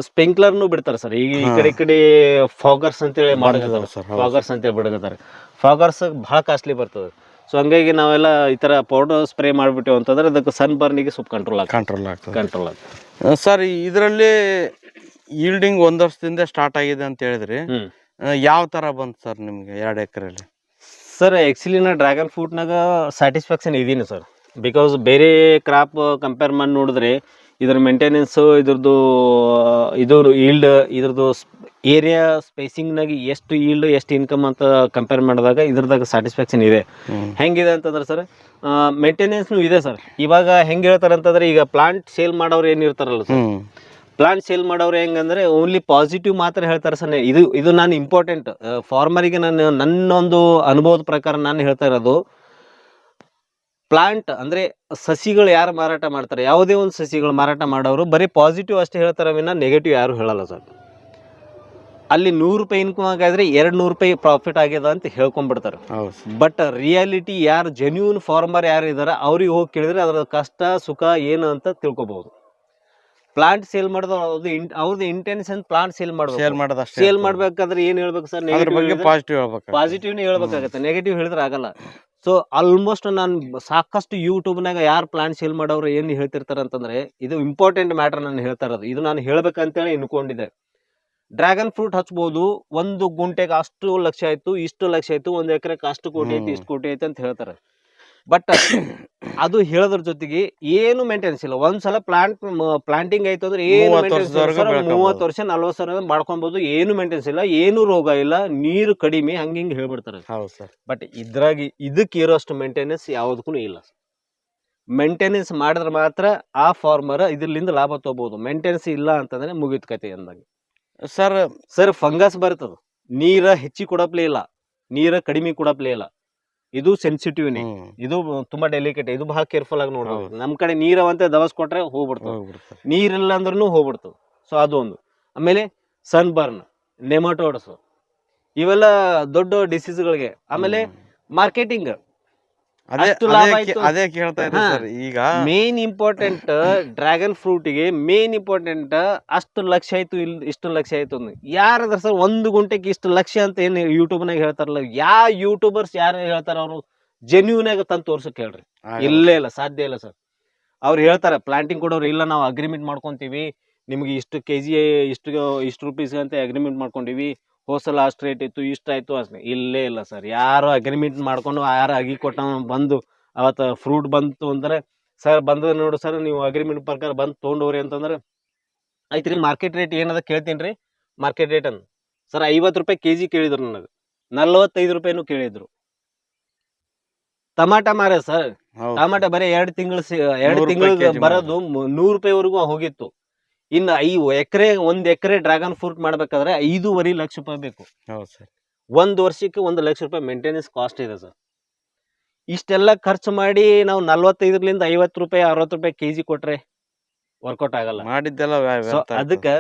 ಸ್ಪ್ರಿಂಕ್ಲರ್ನು ಬಿಡ್ತಾರೆ ಸರ್. ಈಗ ಈ ಕಡೆ ಫಾಗರ್ಸ್ ಅಂತೇಳಿ ಫಾಗರ್ಸ್ ಅಂತೇಳಿ ಬಿಡಗತ್ತಾರೆ. ಫಾಗರ್ಸ್ ಬಹಳ ಕಾಸ್ಟ್ಲಿ ಬರ್ತದೆ. ಸೊ ಹಂಗಾಗಿ ನಾವೆಲ್ಲ ಈ ತರ ಪೌಡರ್ ಸ್ಪ್ರೇ ಮಾಡ್ಬಿಟ್ಟೇವೆ ಅಂತಂದ್ರೆ ಅದಕ್ಕೆ ಸನ್ ಬರ್ನಿಗೆ ಸ್ವಲ್ಪ ಕಂಟ್ರೋಲ್ ಆಗ್ತದೆ ಸರ್. ಇದರಲ್ಲಿ ಈಲ್ಡಿಂಗ್ 1 ವರ್ಷದಿಂದ ಸ್ಟಾರ್ಟ್ ಆಗಿದೆ ಅಂತ ಹೇಳಿದ್ರಿ. ಯಾವ ತರ ಬಂತು ಸರ್ ನಿಮ್ಗೆ 2 ಎಕರೆಯಲ್ಲಿ? ಸರ್ ಆಕ್ಚುಲಿ ನಾ ಡ್ರ್ಯಾಗನ್ ಫ್ರೂಟ್ನಾಗ ಸ್ಯಾಟಿಸ್ಫ್ಯಾಕ್ಷನ್ ಇದೀನಿ ಸರ್. ಬಿಕಾಸ್ ಬೇರೆ ಕ್ರಾಪ್ ಕಂಪೇರ್ ಮಾಡಿ ನೋಡಿದ್ರೆ ಇದ್ರ ಮೇಂಟೆನೆನ್ಸ್, ಇದ್ರದ್ದು ಈಲ್ಡ್, ಇದ್ರದ್ದು ಏರಿಯಾ ಸ್ಪೇಸಿಂಗ್ನಾಗ ಎಷ್ಟು ಈಲ್ಡ್ ಎಷ್ಟು ಇನ್ಕಮ್ ಅಂತ ಕಂಪೇರ್ ಮಾಡಿದಾಗ ಇದ್ರದಾಗ ಸ್ಯಾಟಿಸ್ಫ್ಯಾಕ್ಷನ್ ಇದೆ. ಹೆಂಗಿದೆ ಅಂತಂದ್ರೆ ಸರ್, ಮೇಂಟೆನೆನ್ಸ್ನು ಇದೆ ಸರ್. ಇವಾಗ ಹೆಂಗೆ ಹೇಳ್ತಾರೆ ಅಂತಂದ್ರೆ, ಈಗ ಪ್ಲಾಂಟ್ ಸೇಲ್ ಮಾಡೋರು ಏನಿರ್ತಾರಲ್ಲ ಸರ್, ಪ್ಲಾಂಟ್ ಸೇಲ್ ಮಾಡೋರು ಹೆಂಗಂದ್ರೆ ಓನ್ಲಿ ಪಾಸಿಟಿವ್ ಮಾತ್ರ ಹೇಳ್ತಾರೆ ಸರ್. ಇದು ನಾನು ಇಂಪಾರ್ಟೆಂಟ್ ಫಾರ್ಮರಿಗೆ ನನ್ನೊಂದು ಅನುಭವದ ಪ್ರಕಾರ ನಾನು ಹೇಳ್ತಾ ಇರೋದು, ಪ್ಲಾಂಟ್ ಅಂದ್ರೆ ಸಸಿಗಳು ಯಾರು ಮಾರಾಟ ಮಾಡ್ತಾರೆ, ಯಾವುದೇ ಒಂದು ಸಸಿಗಳು ಮಾರಾಟ ಮಾಡೋರು ಬರೀ ಪಾಸಿಟಿವ್ ಅಷ್ಟೇ ಹೇಳ್ತಾರೆ ವಿನ ನೆಗೆಟಿವ್ ಯಾರು ಹೇಳಲ್ಲ ಸರ್. ಅಲ್ಲಿ 100 ರೂಪಾಯಿ ಇನ್ಕಮ್ ಆಗಿದ್ರೆ 200 ರೂಪಾಯಿ ಪ್ರಾಫಿಟ್ ಆಗ್ಯದ ಅಂತ ಹೇಳ್ಕೊಂಡ್ಬಿಡ್ತಾರೆ. ಬಟ್ ರಿಯಾಲಿಟಿ ಯಾರು ಜೆನ್ಯೂನ್ ಫಾರ್ಮರ್ ಯಾರು ಇದಾರೆ ಅವ್ರಿಗೆ ಹೋಗಿ ಕೇಳಿದ್ರೆ ಅದರ ಕಷ್ಟ ಸುಖ ಏನು ಅಂತ ತಿಳ್ಕೊಬಹುದು. ಪ್ಲಾಂಟ್ ಸೇಲ್ ಮಾಡೋದು ಅವ್ರದ್ದು ಇಂಟೆನ್ಷನ್ ಪ್ಲಾಂಟ್ ಸೇಲ್ ಮಾಡ್ಬೇಕಾದ್ರೆ ಏನ್ ಹೇಳ್ಬೇಕು ಸರ್, ಪಾಸಿಟಿವ್ನೇ ಹೇಳ್ಬೇಕಾಗತ್ತೆ, ನೆಗೆಟಿವ್ ಹೇಳಿದ್ರೆ ಆಗಲ್ಲ. ಸೊ ಆಲ್ಮೋಸ್ಟ್ ನಾನು ಸಾಕಷ್ಟು ಯೂಟ್ಯೂಬ್ನಾಗ ಯಾರು ಪ್ಲಾಂಟ್ ಸೇಲ್ ಮಾಡೋರು ಏನು ಹೇಳ್ತಿರ್ತಾರೆ ಅಂತಂದ್ರೆ, ಇದು ಇಂಪಾರ್ಟೆಂಟ್ ಮ್ಯಾಟರ್ ನಾನು ಹೇಳ್ತಾ ಇರೋದು. ಇದು ನಾನು ಹೇಳ್ಬೇಕಂತೇಳಿ ಅನ್ಕೊಂಡಿದ್ದೆ. ಡ್ರ್ಯಾಗನ್ ಫ್ರೂಟ್ ಹಚ್ಬೋದು, 1 ಗುಂಟೆಗೆ ಅಷ್ಟು ಲಕ್ಷ ಆಯ್ತು, ಇಷ್ಟು ಲಕ್ಷ ಆಯ್ತು, 1 ಎಕರೆಗೆ ಅಷ್ಟು ಕೋಟಿ ಆಯ್ತು, ಇಷ್ಟು ಕೋಟಿ ಆಯ್ತು ಅಂತ ಹೇಳ್ತಾರೆ. ಬಟ್ ಅದು ಹೇಳೋದ್ರ ಜೊತೆಗೆ ಏನು ಮೇಂಟೆನೆನ್ಸ್ ಇಲ್ಲ. ಒಂದ್ಸಲ ಪ್ಲಾಂಟಿಂಗ್ ಆಯ್ತು ಅಂದ್ರೆ ಏನು 30 ವರ್ಷದವರೆಗೂ ಬೆಳ್ಕೊಬೋದು. 30 ವರ್ಷ 40 ವರ್ಷ ಮಾಡ್ಕೊಬಹುದು. ಏನು ಮೇಂಟೆನೆನ್ಸ್ ಇಲ್ಲ, ಏನು ರೋಗ ಇಲ್ಲ, ನೀರು ಕಡಿಮೆ, ಹಂಗಿಂಗ್ ಹೇಳ್ಬಿಡ್ತಾರೆ. ಹೌದು ಸರ್. ಬಟ್ ಇದ್ರಾಗಿ ಇದಕ್ಕೆ ಇರೋಷ್ಟು ಮೇಂಟೆನೆನ್ಸ್ ಯಾವುದಕ್ಕೂ ಇಲ್ಲ. ಮೇಂಟೆನೆನ್ಸ್ ಮಾಡಿದ್ರೆ ಮಾತ್ರ ಆ ಫಾರ್ಮರ್ ಇದ್ರಲಿಂದ ಲಾಭ ತಗೋಬಹುದು. ಮೇಂಟೆನೆನ್ಸ್ ಇಲ್ಲ ಅಂತಂದ್ರೆ ಮುಗಿದ ಕತೆ ಅಂದಾಗ. ಸರ್ ಫಂಗಸ್ ಬರ್ತದ, ನೀರ ಹೆಚ್ಚಿಗೆ ಕೊಡಪ್ಲೇ ಇಲ್ಲ, ನೀರ ಕಡಿಮೆ ಕೊಡಪ್ಲೇ ಇಲ್ಲ. ಇದು ಸೆನ್ಸಿಟಿವ್ನೇ, ಇದು ತುಂಬಾ ಡೆಲಿಕೇಟ್, ಇದು ಬಹಳ ಕೇರ್ಫುಲ್ ಆಗಿ ನೋಡ್ಬೇಕು. ನಮ್ ಕಡೆ ನೀರವಂತೆ ದವಸ್ ಕೊಟ್ರೆ ಹೋಗ್ಬಿಡ್ತದೆ, ನೀರಿಲ್ಲ ಅಂದ್ರೂ ಹೋಗ್ಬಿಡ್ತದೆ. ಸೊ ಅದು ಒಂದು. ಆಮೇಲೆ ಸನ್ಬರ್ನ್, ನೆಮಟೋಡ್ಸ್, ಇವೆಲ್ಲ ದೊಡ್ಡ ಡಿಸೀಸ್ಗಳಿಗೆ. ಆಮೇಲೆ ಮಾರ್ಕೆಟಿಂಗ್, ಅದೇ ಕೇಳ್ತಾ ಇದ್ದೆ ಸರ್. ಈಗ ಮೇನ್ ಇಂಪಾರ್ಟೆಂಟ್ ಡ್ರ್ಯಾಗನ್ ಫ್ರೂಟಿಗೆ ಮೇನ್ ಇಂಪಾರ್ಟೆಂಟ್ ಅಷ್ಟು ಲಕ್ಷ ಆಯ್ತು, ಇಷ್ಟು ಲಕ್ಷ ಆಯ್ತು. ಯಾರದ್ರ ಸರ್ 1 ಗುಂಟೆಗೆ ಇಷ್ಟು ಲಕ್ಷ ಅಂತ ಏನು ಯೂಟ್ಯೂಬ್ನಾಗ ಹೇಳ್ತಾರಲ್ಲ, ಯಾವ ಯೂಟ್ಯೂಬರ್ಸ್ ಯಾರು ಹೇಳ್ತಾರ ಅವರು ಜೆನ್ಯೂನ್ ಆಗಿ ತಂದು ತೋರ್ಸಕ್ ಹೇಳ್ರಿ. ಇಲ್ಲೇ ಇಲ್ಲ, ಸಾಧ್ಯ ಇಲ್ಲ ಸರ್. ಅವ್ರು ಹೇಳ್ತಾರೆ ಪ್ಲಾಂಟಿಂಗ್ ಕೊಡೋರು, ಇಲ್ಲ ನಾವು ಅಗ್ರಿಮೆಂಟ್ ಮಾಡ್ಕೊಂತೀವಿ, ನಿಮ್ಗೆ ಇಷ್ಟು ಕೆಜಿ ಇಷ್ಟು ರುಪೀಸ್ ಅಂತ ಅಗ್ರಿಮೆಂಟ್ ಮಾಡ್ಕೊಂಡಿವಿ, ಹೋಸಲ ಅಷ್ಟು ರೇಟ್ ಇತ್ತು, ಇಷ್ಟ ಆಯ್ತು ಅಷ್ಟೇ. ಇಲ್ಲೇ ಇಲ್ಲ ಸರ್. ಯಾರು ಅಗ್ರಿಮೆಂಟ್ ಮಾಡ್ಕೊಂಡು ಯಾರು ಅಗಿ ಕೊಟ್ಟ ಬಂದು ಅವತ್ತು ಫ್ರೂಟ್ ಬಂತು ಅಂದ್ರೆ, ಸರ್ ಬಂದ ನೋಡು ಸರ್, ನೀವು ಅಗ್ರಿಮೆಂಟ್ ಪ್ರಕಾರ ಬಂದು ತೊಗೊಂಡವ್ರಿ ಅಂತಂದ್ರೆ ಆಯ್ತು ರೀ, ಮಾರ್ಕೆಟ್ ರೇಟ್ ಏನದ ಕೇಳ್ತೀನಿ ರೀ, ಮಾರ್ಕೆಟ್ ರೇಟ್ ಅನ್ ಸರ್ 50 ರೂಪಾಯಿ ಕೆಜಿ ಕೇಳಿದ್ರು, ನನಗೆ 45 ರೂಪಾಯಿನೂ ಕೇಳಿದ್ರು. ಟಮಾಟ ಮಾರ ಸರ್, ಟಮಾಟ ಬರೀ 2 ತಿಂಗಳು ಬರೋದು 100 ರೂಪಾಯಿವರೆಗೂ ಹೋಗಿತ್ತು. ಇನ್ನು 1 ಎಕರೆ ಡ್ರ್ಯಾಗನ್ ಫ್ರೂಟ್ ಮಾಡ್ಬೇಕಾದ್ರೆ 5.5 ಲಕ್ಷ ರೂಪಾಯಿ ಬೇಕು. 1 ವರ್ಷಕ್ಕೆ 1 ಲಕ್ಷ ರೂಪಾಯಿ ಮೇಂಟೆನೆನ್ಸ್ ಕಾಸ್ಟ್ ಇದೆ ಸರ್. ಇಷ್ಟೆಲ್ಲ ಖರ್ಚು ಮಾಡಿ ನಾವು 45ರಿಂದ 50 ರೂಪಾಯಿ 60 ರೂಪಾಯಿ ಕೆಜಿ ಕೊಟ್ರೆ ವರ್ಕೌಟ್ ಆಗಲ್ಲ. ಮಾಡಿದ್ದೆಲ್ಲ ಅದಕ್ಕೆ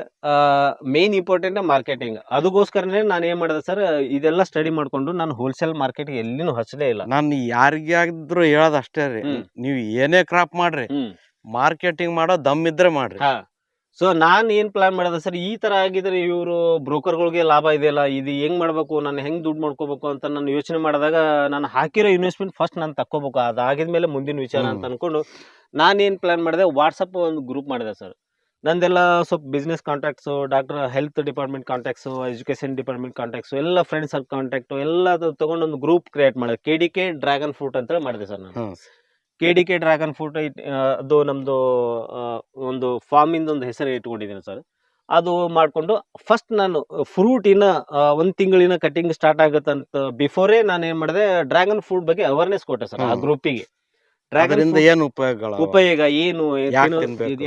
ಮೇನ್ ಇಂಪಾರ್ಟೆಂಟ್ ಮಾರ್ಕೆಟಿಂಗ್. ಅದಕ್ಕೋಸ್ಕರನೇ ನಾನು ಏನ್ ಮಾಡಿದೆ ಸರ್, ಇದೆಲ್ಲ ಸ್ಟಡಿ ಮಾಡ್ಕೊಂಡು ನಾನು ಹೋಲ್ಸೇಲ್ ಮಾರ್ಕೆಟ್ ಎಲ್ಲಿನೂ ಹಚ್ಚಲೇ ಇಲ್ಲ. ನಾನು ಯಾರಿಗೆ ಆದ್ರೂ ಹೇಳೋದು ಅಷ್ಟೇ ರೀ, ನೀವು ಏನೇ ಕ್ರಾಪ್ ಮಾಡ್ರಿ, ಮಾರ್ಕೆಟಿಂಗ್ ಮಾಡೋ ದಮ್ ಇದ್ರೆ ಮಾಡ್ರಿ. ಸೊ ನಾನ್ ಏನ್ ಪ್ಲಾನ್ ಮಾಡಿದೆ ಸರ್, ಈ ತರ ಆಗಿದ್ರೆ ಇವರು ಬ್ರೋಕರ್ಗಳಿಗೆ ಲಾಭ ಇದೆಯಲ್ಲ, ಇದು ಹೆಂಗ್ ಮಾಡ್ಬೇಕು, ನಾನು ಹೆಂಗ್ ದುಡ್ಡು ಮಾಡ್ಕೋಬೇಕು ಅಂತ ನಾನು ಯೋಚನೆ ಮಾಡಿದಾಗ, ನಾನು ಹಾಕಿರೋ ಇನ್ವೆಸ್ಟ್ಮೆಂಟ್ ಫಸ್ಟ್ ನಾನು ತಕ್ಕೋಬೇಕು, ಅದಾಗಿದ್ಮೇಲೆ ಮುಂದಿನ ವಿಚಾರ ಅಂತ ಅನ್ಕೊಂಡು ನಾನೇನ್ ಪ್ಲಾನ್ ಮಾಡಿದೆ, ವಾಟ್ಸಪ್ ಒಂದು ಗ್ರೂಪ್ ಮಾಡಿದೆ ಸರ್. ನಂದೆಲ್ಲ ಸ್ವಲ್ಪ business contacts, doctor health department contacts, education department contacts, ಎಲ್ಲ ಫ್ರೆಂಡ್ಸ್ ಕಾಂಟ್ಯಾಕ್ಟು ಎಲ್ಲ ತಗೊಂಡು ಒಂದು ಗ್ರೂಪ್ ಕ್ರಿಯೇಟ್ ಮಾಡಿದೆ. KDK ಡ್ರ್ಯಾಗನ್ ಫ್ರೂಟ್ ಅಂತ ಮಾಡಿದೆ ಸರ್ ನಾನು. KDK ಡ್ರ್ಯಾಗನ್ ಫ್ರೂಟ್ ಅದು ನಮ್ದು ಒಂದು ಫಾರ್ಮ್ ಇಂದ ಒಂದು ಹೆಸರು ಇಟ್ಕೊಂಡಿದ್ದೀನಿ ಸರ್. ಅದು ಮಾಡ್ಕೊಂಡು ಫಸ್ಟ್ ನಾನು ಫ್ರೂಟಿನ 1 ತಿಂಗಳಿನ ಕಟಿಂಗ್ ಸ್ಟಾರ್ಟ್ ಆಗುತ್ತಂತ ಬಿಫೋರೇ ನಾನು ಏನ್ ಮಾಡಿದೆ, ಡ್ರ್ಯಾಗನ್ ಫ್ರೂಟ್ ಬಗ್ಗೆ ಅವೇರ್ನೆಸ್ ಕೊಟ್ಟೆ ಸರ್ ಆ ಗ್ರೂಪಿಗೆ. ಡ್ರ್ಯಾಗನ್ ಏನು ಉಪಯೋಗ ಏನು,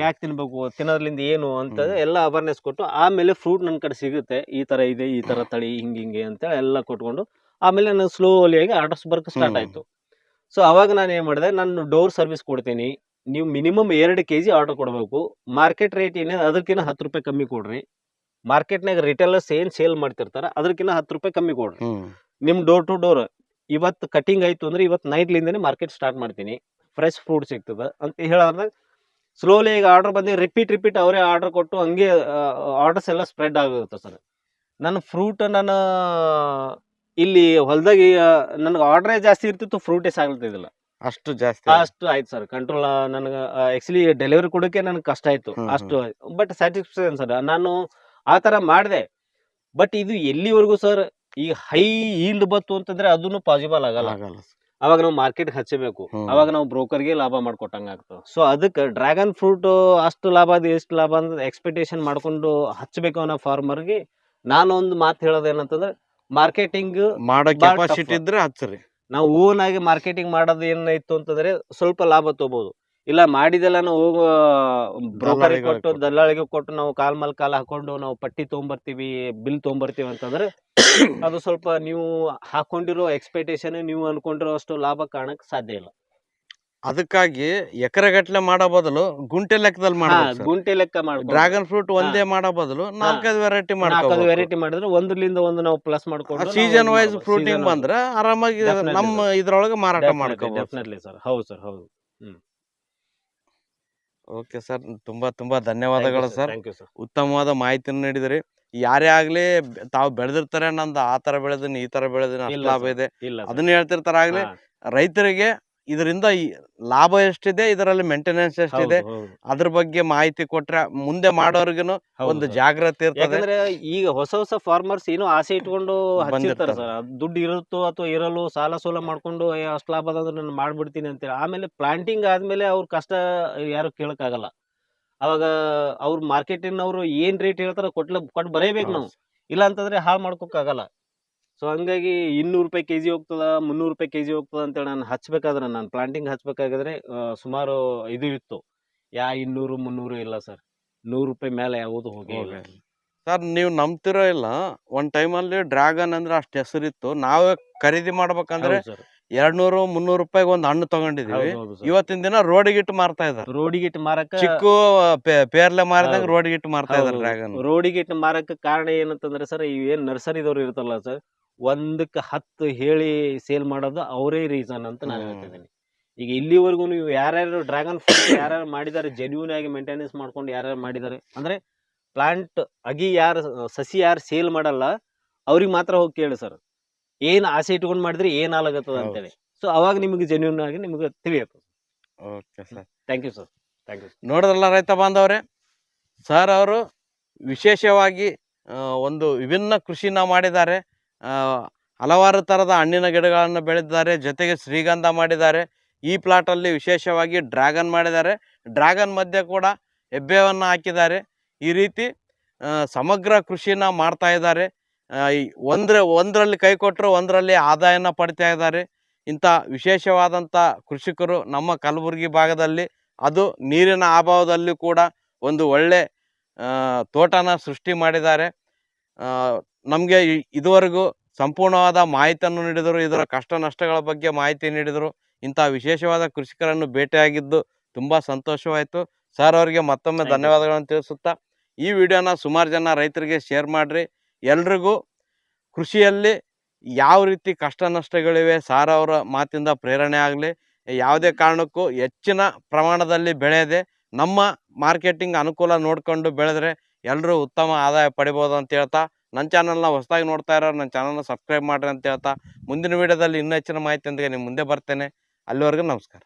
ಯಾಕೆ ತಿನ್ಬೇಕು, ತಿನ್ನೋದ್ರಿಂದ ಏನು ಅಂತ ಎಲ್ಲ ಅವೇರ್ನೆಸ್ ಕೊಟ್ಟು, ಆಮೇಲೆ ಫ್ರೂಟ್ ನನ್ನ ಕಡೆ ಸಿಗುತ್ತೆ, ಈ ತರ ಇದೆ, ಈ ತರ ತಳಿ, ಹಿಂಗೆ ಅಂತ ಎಲ್ಲ ಕೊಟ್ಕೊಂಡು, ಆಮೇಲೆ ನಾನು ಸ್ಲೋಲಿ ಆಗಿ ಆರ್ಡರ್ಸ್ ಬರಕ್ಕೆ ಸ್ಟಾರ್ಟ್ ಆಯ್ತು. ಸೊ ಅವಾಗ ನಾನು ಏನ್ ಮಾಡಿದೆ, ನಾನು ಡೋರ್ ಸರ್ವಿಸ್ ಕೊಡ್ತೀನಿ, ನೀವು ಮಿನಿಮಮ್ 2 kg ಆರ್ಡರ್ ಕೊಡಬೇಕು. ಮಾರ್ಕೆಟ್ ರೇಟ್ ಏನಿದೆ ಅದಕ್ಕಿಂತ 10 ರೂಪಾಯಿ ಕಮ್ಮಿ ಕೊಡ್ರಿ. ಮಾರ್ಕೆಟ್ನಾಗ ರಿಟೇಲರ್ಸ್ ಏನ್ ಸೇಲ್ ಮಾಡ್ತಿರ್ತಾರ ಅದಕ್ಕಿಂತ 10 ರೂಪಾಯಿ ಕಮ್ಮಿ ಕೊಡ್ರಿ. ನಿಮ್ ಡೋರ್ ಟು ಡೋರ್ ಇವತ್ತು ಕಟಿಂಗ್ ಆಯ್ತು ಅಂದ್ರೆ ಇವತ್ತು ನೈಟ್ಲಿಂದನೇ ಮಾರ್ಕೆಟ್ ಸ್ಟಾರ್ಟ್ ಮಾಡ್ತೀನಿ, ಫ್ರೆಶ್ ಫ್ರೂಟ್ ಸಿಗ್ತದ ಅಂತ ಹೇಳಿದಾಗ ಸ್ಲೋಲಿ ಈಗ ಆರ್ಡರ್ ಬಂದು ರಿಪೀಟ್ ಅವರೇ ಆರ್ಡರ್ ಕೊಟ್ಟು ಹಂಗೆ ಆರ್ಡರ್ಸ್ ಎಲ್ಲ ಸ್ಪ್ರೆಡ್ ಆಗುತ್ತೆ ಸರ್. ನನ್ನ ಫ್ರೂಟ್ ನಾನು ಇಲ್ಲಿ ಹೊಲದಾಗಿ ನನಗೆ ಆರ್ಡರೇ ಜಾಸ್ತಿ ಇರ್ತಿತ್ತು, ಫ್ರೂಟೇ ಸಾಗ್ತಿದ್ದಿಲ್ಲ, ಅಷ್ಟು ಆಯ್ತು ಸರ್. ಕಂಟ್ರೋಲ್ ನನಗೆ ಆಕ್ಚುಲಿ ಡೆಲಿವರಿ ಕೊಡೋಕೆ ನನಗೆ ಕಷ್ಟ ಆಯ್ತು ಅಷ್ಟು. ಬಟ್ ಸ್ಯಾಟಿಸ್ಫ್ಯಾಕ್ಷನ್ ಸರ್, ನಾನು ಆ ತರ ಮಾಡಿದೆ. ಬಟ್ ಇದು ಎಲ್ಲಿವರೆಗೂ ಸರ್, ಈ ಹೈ ಈಲ್ಡ್ ಬತ್ತು ಅಂತಂದ್ರೆ ಅದನ್ನು ಪಾಸಿಬಲ್ ಆಗಲ್ಲ. ಅವಾಗ ನಾವು ಮಾರ್ಕೆಟ್ ಹಚ್ಚಬೇಕು, ಅವಾಗ ನಾವು ಬ್ರೋಕರ್ಗೆ ಲಾಭ ಮಾಡ್ಕೊಟ್ಟಂಗ ಆಗ್ತದೆ. ಸೊ ಅದಕ್ಕೆ ಡ್ರ್ಯಾಗನ್ ಫ್ರೂಟ್ ಅಷ್ಟು ಲಾಭ ಅದು ಎಷ್ಟು ಲಾಭ ಅಂತ ಎಕ್ಸ್ಪೆಕ್ಟೇಷನ್ ಮಾಡ್ಕೊಂಡು ಹಚ್ಚಬೇಕು ಅನ್ನೋ ಫಾರ್ಮರ್ಗೆ ನಾನು ಒಂದು ಮಾತು ಹೇಳೋದೇನಂತಂದ್ರೆ, ಮಾರ್ಕೆಟಿಂಗ್ ಮಾಡೋ ಕೆಪಾಸಿಟಿ ಇದ್ರೆ ಹಚ್ಚರಿ. ನಾವು ಓನ್ ಆಗಿ ಮಾರ್ಕೆಟಿಂಗ್ ಮಾಡೋದು ಏನಾಯ್ತು ಅಂತಂದ್ರೆ ಸ್ವಲ್ಪ ಲಾಭ ತಗೋಬಹುದು. ಇಲ್ಲ ಮಾಡಿದೆಲ್ಲ ನಾವು ಹೋಗೋ ಬ್ರೋಕರಿಗೆ ಕೊಟ್ಟು, ದಲ್ಲಾಳಿಗೆ ಕೊಟ್ಟು, ನಾವು ಕಾಲ್ ಮೇಲೆ ಕಾಲ್ ಹಾಕೊಂಡು ನಾವು ಪಟ್ಟಿ ತೊಗೊಂಬರ್ತೀವಿ, ಬಿಲ್ ತೊಗೊಂಬರ್ತೀವಿ ಅಂತಂದ್ರೆ ಅದು ಸ್ವಲ್ಪ ನೀವು ಹಾಕೊಂಡಿರೋ ಎಕ್ಸ್ಪೆಕ್ಟೇಷನ್, ನೀವು ಅನ್ಕೊಂಡಿರೋ ಅಷ್ಟು ಲಾಭ ಕಾಣಕ್ ಸಾಧ್ಯ ಇಲ್ಲ. ಅದಕ್ಕಾಗಿ ಎಕರೆಗಟ್ಲೆ ಮಾಡೋ ಬದಲು ಗುಂಟೆ ಲೆಕ್ಕದಲ್ಲಿ ಮಾಡಬೇಕು. ಗುಂಟೆ ಲೆಕ್ಕ ಮಾಡಿ ಡ್ರ್ಯಾಗನ್ ಫ್ರೂಟ್ ಒಂದೇ ಮಾಡೋ ಬದಲು 4-5 ವೆರೈಟಿ ಮಾಡ್ಕೋಬೇಕು. ವೆರೈಟಿ ಮಾಡಿದ್ರೆ ಒಂದ್ರಲಿಂದ ಒಂದು ನಾವು ಪ್ಲಸ್ ಮಾಡ್ಕೊಂಡು ಸೀಸನ್ ವೈಸ್ ಫ್ರೂಟಿಂಗ್ ಬಂದ್ರೆ ಆರಾಮಾಗಿ ನಮ್ಮ ಇದ್ರೊಳಗೆ ಮಾರಾಟ ಮಾಡ್ಕೋಬಹುದು. Definitely sir. ಹೌದು ಸರ್, ಹೌದು. ಓಕೆ ಸರ್, ತುಂಬಾ ಧನ್ಯವಾದಗಳು ಸರ್. Thank you sir. ಉತ್ತಮವಾದ ಮಾಹಿತಿಯನ್ನು ನೀಡಿದ್ರಿ. ಯಾರೇ ಆಗ್ಲಿ ತಾವು ಬೆಳೆದಿರ್ತಾರೆ, ನಂದು ಆ ತರ ಬೆಳೆದಿನಿ, ಈ ತರ ಬೆಳೆದಿನಿ, ಅಷ್ಟು ಲಾಭ ಇದೆ ಅದನ್ನ ಹೇಳ್ತಿರ್ತಾರ. ಆಗ್ಲಿ ರೈತರಿಗೆ ಇದರಿಂದ ಲಾಭ ಎಷ್ಟಿದೆ, ಇದರಲ್ಲಿ ಮೇಂಟೆನೆನ್ಸ್ ಎಷ್ಟಿದೆ, ಅದ್ರ ಬಗ್ಗೆ ಮಾಹಿತಿ ಕೊಟ್ರೆ ಮುಂದೆ ಮಾಡೋರ್ಗುನು ಒಂದು ಜಾಗೃತಿ ಇರ್ತದೆ. ಯಾಕಂದ್ರೆ ಈಗ ಹೊಸ ಫಾರ್ಮರ್ಸ್ ಏನೋ ಆಸೆ ಇಟ್ಕೊಂಡು ಹಚ್ಚಿರ್ತಾರೆ ಸರ್, ದುಡ್ಡು ಇರುತ್ತೋ ಅಥವಾ ಇರಲು ಸಾಲ ಸೋಲ ಮಾಡ್ಕೊಂಡು ಅಷ್ಟು ಲಾಭ ಅದಂದ್ರೆ ನಾನು ಮಾಡ್ಬಿಡ್ತೀನಿ ಅಂತೇಳಿ, ಆಮೇಲೆ ಪ್ಲಾಂಟಿಂಗ್ ಆದ್ಮೇಲೆ ಅವ್ರ ಕಷ್ಟ ಯಾರು ಕೇಳಕ್ಕಾಗಲ್ಲ. ಅವಾಗ ಅವ್ರ ಮಾರ್ಕೆಟಿನವ್ರು ಏನ್ ರೇಟ್ ಹೇಳ್ತಾರ ಕೊಟ್ಟು ಬರೇಬೇಕು ನಾವು, ಇಲ್ಲ ಅಂತಂದ್ರೆ ಹಾಳು ಮಾಡ್ಕೋಕ್ಕಾಗಲ್ಲ. ಸೊ ಹಂಗಾಗಿ 200 ರೂಪಾಯಿ ಕೆಜಿ ಹೋಗ್ತದ, 300 ರೂಪಾಯಿ ಕೆಜಿ ಹೋಗ್ತದ ಅಂತೇಳಿ ನಾನು ಹಚ್ಬೇಕಾದ್ರೆ, ನಾನು ಪ್ಲಾಂಟಿಂಗ್ ಹಚ್ಬೇಕಾಗಿದ್ರೆ ಸುಮಾರು ಇದು ಇತ್ತು. 200 300 ಇಲ್ಲ ಸರ್, 100 ರೂಪಾಯಿ ಮೇಲೆ ಯಾವುದು ಹೋಗಿ ಸರ್. ನೀವು ನಂಬ್ತಿರೋ ಇಲ್ಲ, ಒಂದ್ ಟೈಮಲ್ಲಿ ಡ್ರ್ಯಾಗನ್ ಅಂದ್ರೆ ಅಷ್ಟು ಹೆಸರಿತ್ತು. ನಾವೇ ಖರೀದಿ ಮಾಡ್ಬೇಕಂದ್ರೆ 200 300 ರೂಪಾಯಿಗೆ ಒಂದು ಹಣ್ಣು ತಗೊಂಡಿದೀವಿ. ಇವತ್ತಿನ ದಿನ ರೋಡಿಗಿಟ್ಟು ಮಾರ್ತಾ ಇದ್ದಾರೆ. ರೋಡಿಗಿಟ್ಟು ಮಾರಕ ಚಿಕ್ಕ ಪೇರ್ಲೆ ಮಾರಿದಂಗ ರೋಡಿಗಿಟ್ಟು ಮಾರ್ತಾ ಇದ್ದಾರೆ ಡ್ರ್ಯಾಗನ್. ರೋಡಿಗಿಟ್ಟು ಮಾರಕ ಕಾರಣ ಏನಂತಂದ್ರೆ ಸರ್, ಏನ್ ನರ್ಸರಿದವ್ರು ಇರ್ತಲ್ಲ ಸರ್, 1ಕ್ಕೆ 10 ಹೇಳಿ ಸೇಲ್ ಮಾಡೋದು ಅವರೇ ರೀಸನ್ ಅಂತ ನಾನು ಹೇಳ್ತಿದ್ದೀನಿ. ಈಗ ಇಲ್ಲಿವರೆಗೂ ನೀವು ಯಾರ್ಯಾರು ಡ್ರ್ಯಾಗನ್ ಫ್ರೂಟ್ ಯಾರ್ಯಾರು ಮಾಡಿದ್ದಾರೆ, ಜೆನ್ಯೂನ್ ಆಗಿ ಮೇಂಟೆನೆನ್ಸ್ ಮಾಡ್ಕೊಂಡು ಯಾರ್ಯಾರು ಮಾಡಿದ್ದಾರೆ ಅಂದ್ರೆ, ಪ್ಲಾಂಟ್ ಅಗಿ ಯಾರು ಸಸಿ ಯಾರು ಸೇಲ್ ಮಾಡಲ್ಲ ಅವ್ರಿಗೆ ಮಾತ್ರ ಹೋಗಿ ಕೇಳಿ ಸರ್, ಏನ್ ಆಸೆ ಇಟ್ಕೊಂಡು ಮಾಡಿದ್ರೆ ಏನ್ ಆಗತ್ತದ ಅಂತೇಳಿ. ಸೊ ಅವಾಗ ನಿಮಗೆ ಜೆನ್ಯೂನ್ ಆಗಿ ನಿಮಗೆ ತಿಳಿಯುತ್ತೆ. Okay sir, thank you sir, thank you. ನೋಡಿದ್ರಲ್ಲ ರೈತ ಬಾಂಧವರೇ, ಸರ್ ಅವರು ವಿಶೇಷವಾಗಿ ಒಂದು ವಿಭಿನ್ನ ಕೃಷಿನ ಮಾಡಿದ್ದಾರೆ. ಹಲವಾರು ಥರದ ಹಣ್ಣಿನ ಗಿಡಗಳನ್ನು ಬೆಳೆದಿದ್ದಾರೆ, ಜೊತೆಗೆ ಶ್ರೀಗಂಧ ಮಾಡಿದ್ದಾರೆ. ಈ ಪ್ಲಾಟಲ್ಲಿ ವಿಶೇಷವಾಗಿ ಡ್ರ್ಯಾಗನ್ ಮಾಡಿದ್ದಾರೆ. ಡ್ರ್ಯಾಗನ್ ಮಧ್ಯೆ ಕೂಡ ಹೆಬ್ಬೆವನ್ನು ಹಾಕಿದ್ದಾರೆ. ಈ ರೀತಿ ಸಮಗ್ರ ಕೃಷಿನ ಮಾಡ್ತಾ ಇದ್ದಾರೆ. ಒಂದರಲ್ಲಿ ಕೈ ಕೊಟ್ಟರು ಒಂದರಲ್ಲಿ ಆದಾಯನ ಪಡಿತಾ ಇದ್ದಾರೆ. ಇಂಥ ವಿಶೇಷವಾದಂಥ ಕೃಷಿಕರು ನಮ್ಮ ಕಲಬುರಗಿ ಭಾಗದಲ್ಲಿ, ಅದು ನೀರಿನ ಅಭಾವದಲ್ಲಿ ಕೂಡ ಒಂದು ಒಳ್ಳೆ ತೋಟನ ಸೃಷ್ಟಿ ಮಾಡಿದ್ದಾರೆ. ನಮಗೆ ಇದುವರೆಗೂ ಸಂಪೂರ್ಣವಾದ ಮಾಹಿತಿಯನ್ನು ನೀಡಿದರು, ಇದರ ಕಷ್ಟ ನಷ್ಟಗಳ ಬಗ್ಗೆ ಮಾಹಿತಿ ನೀಡಿದರು. ಇಂಥ ವಿಶೇಷವಾದ ಕೃಷಿಕರನ್ನು ಭೇಟಿಯಾಗಿದ್ದು ತುಂಬ ಸಂತೋಷವಾಯಿತು. ಸರ್ ಅವರಿಗೆ ಮತ್ತೊಮ್ಮೆ ಧನ್ಯವಾದಗಳನ್ನು ತಿಳಿಸುತ್ತಾ, ಈ ವಿಡಿಯೋನ ಸುಮಾರು ಜನ ರೈತರಿಗೆ ಶೇರ್ ಮಾಡಿರಿ. ಎಲ್ರಿಗೂ ಕೃಷಿಯಲ್ಲಿ ಯಾವ ರೀತಿ ಕಷ್ಟ ನಷ್ಟಗಳಿವೆ ಸಾರ್ ಅವರ ಮಾತಿಂದ ಪ್ರೇರಣೆ ಆಗಲಿ. ಯಾವುದೇ ಕಾರಣಕ್ಕೂ ಹೆಚ್ಚಿನ ಪ್ರಮಾಣದಲ್ಲಿ ಬೆಳೆಯದೆ ನಮ್ಮ ಮಾರ್ಕೆಟಿಂಗ್ ಅನುಕೂಲ ನೋಡಿಕೊಂಡು ಬೆಳೆದ್ರೆ ಎಲ್ಲರೂ ಉತ್ತಮ ಆದಾಯ ಪಡಿಬೋದು ಅಂತ ಹೇಳ್ತಾ, ನನ್ನ ಚಾನಲ್ನ ಹೊಸದಾಗಿ ನೋಡ್ತಾ ಇರೋರು ನನ್ನ ಚಾನಲ್ನ ಸಬ್ಸ್ಕ್ರೈಬ್ ಮಾಡಿರಿ ಅಂತ ಹೇಳ್ತಾ, ಮುಂದಿನ ವಿಡಿಯೋದಲ್ಲಿ ಇನ್ನೂ ಹೆಚ್ಚಿನ ಮಾಹಿತಿಯೊಂದಿಗೆ ನಿಮ್ಮ ಮುಂದೆ ಬರ್ತೇನೆ. ಅಲ್ಲಿವರೆಗೂ ನಮಸ್ಕಾರ.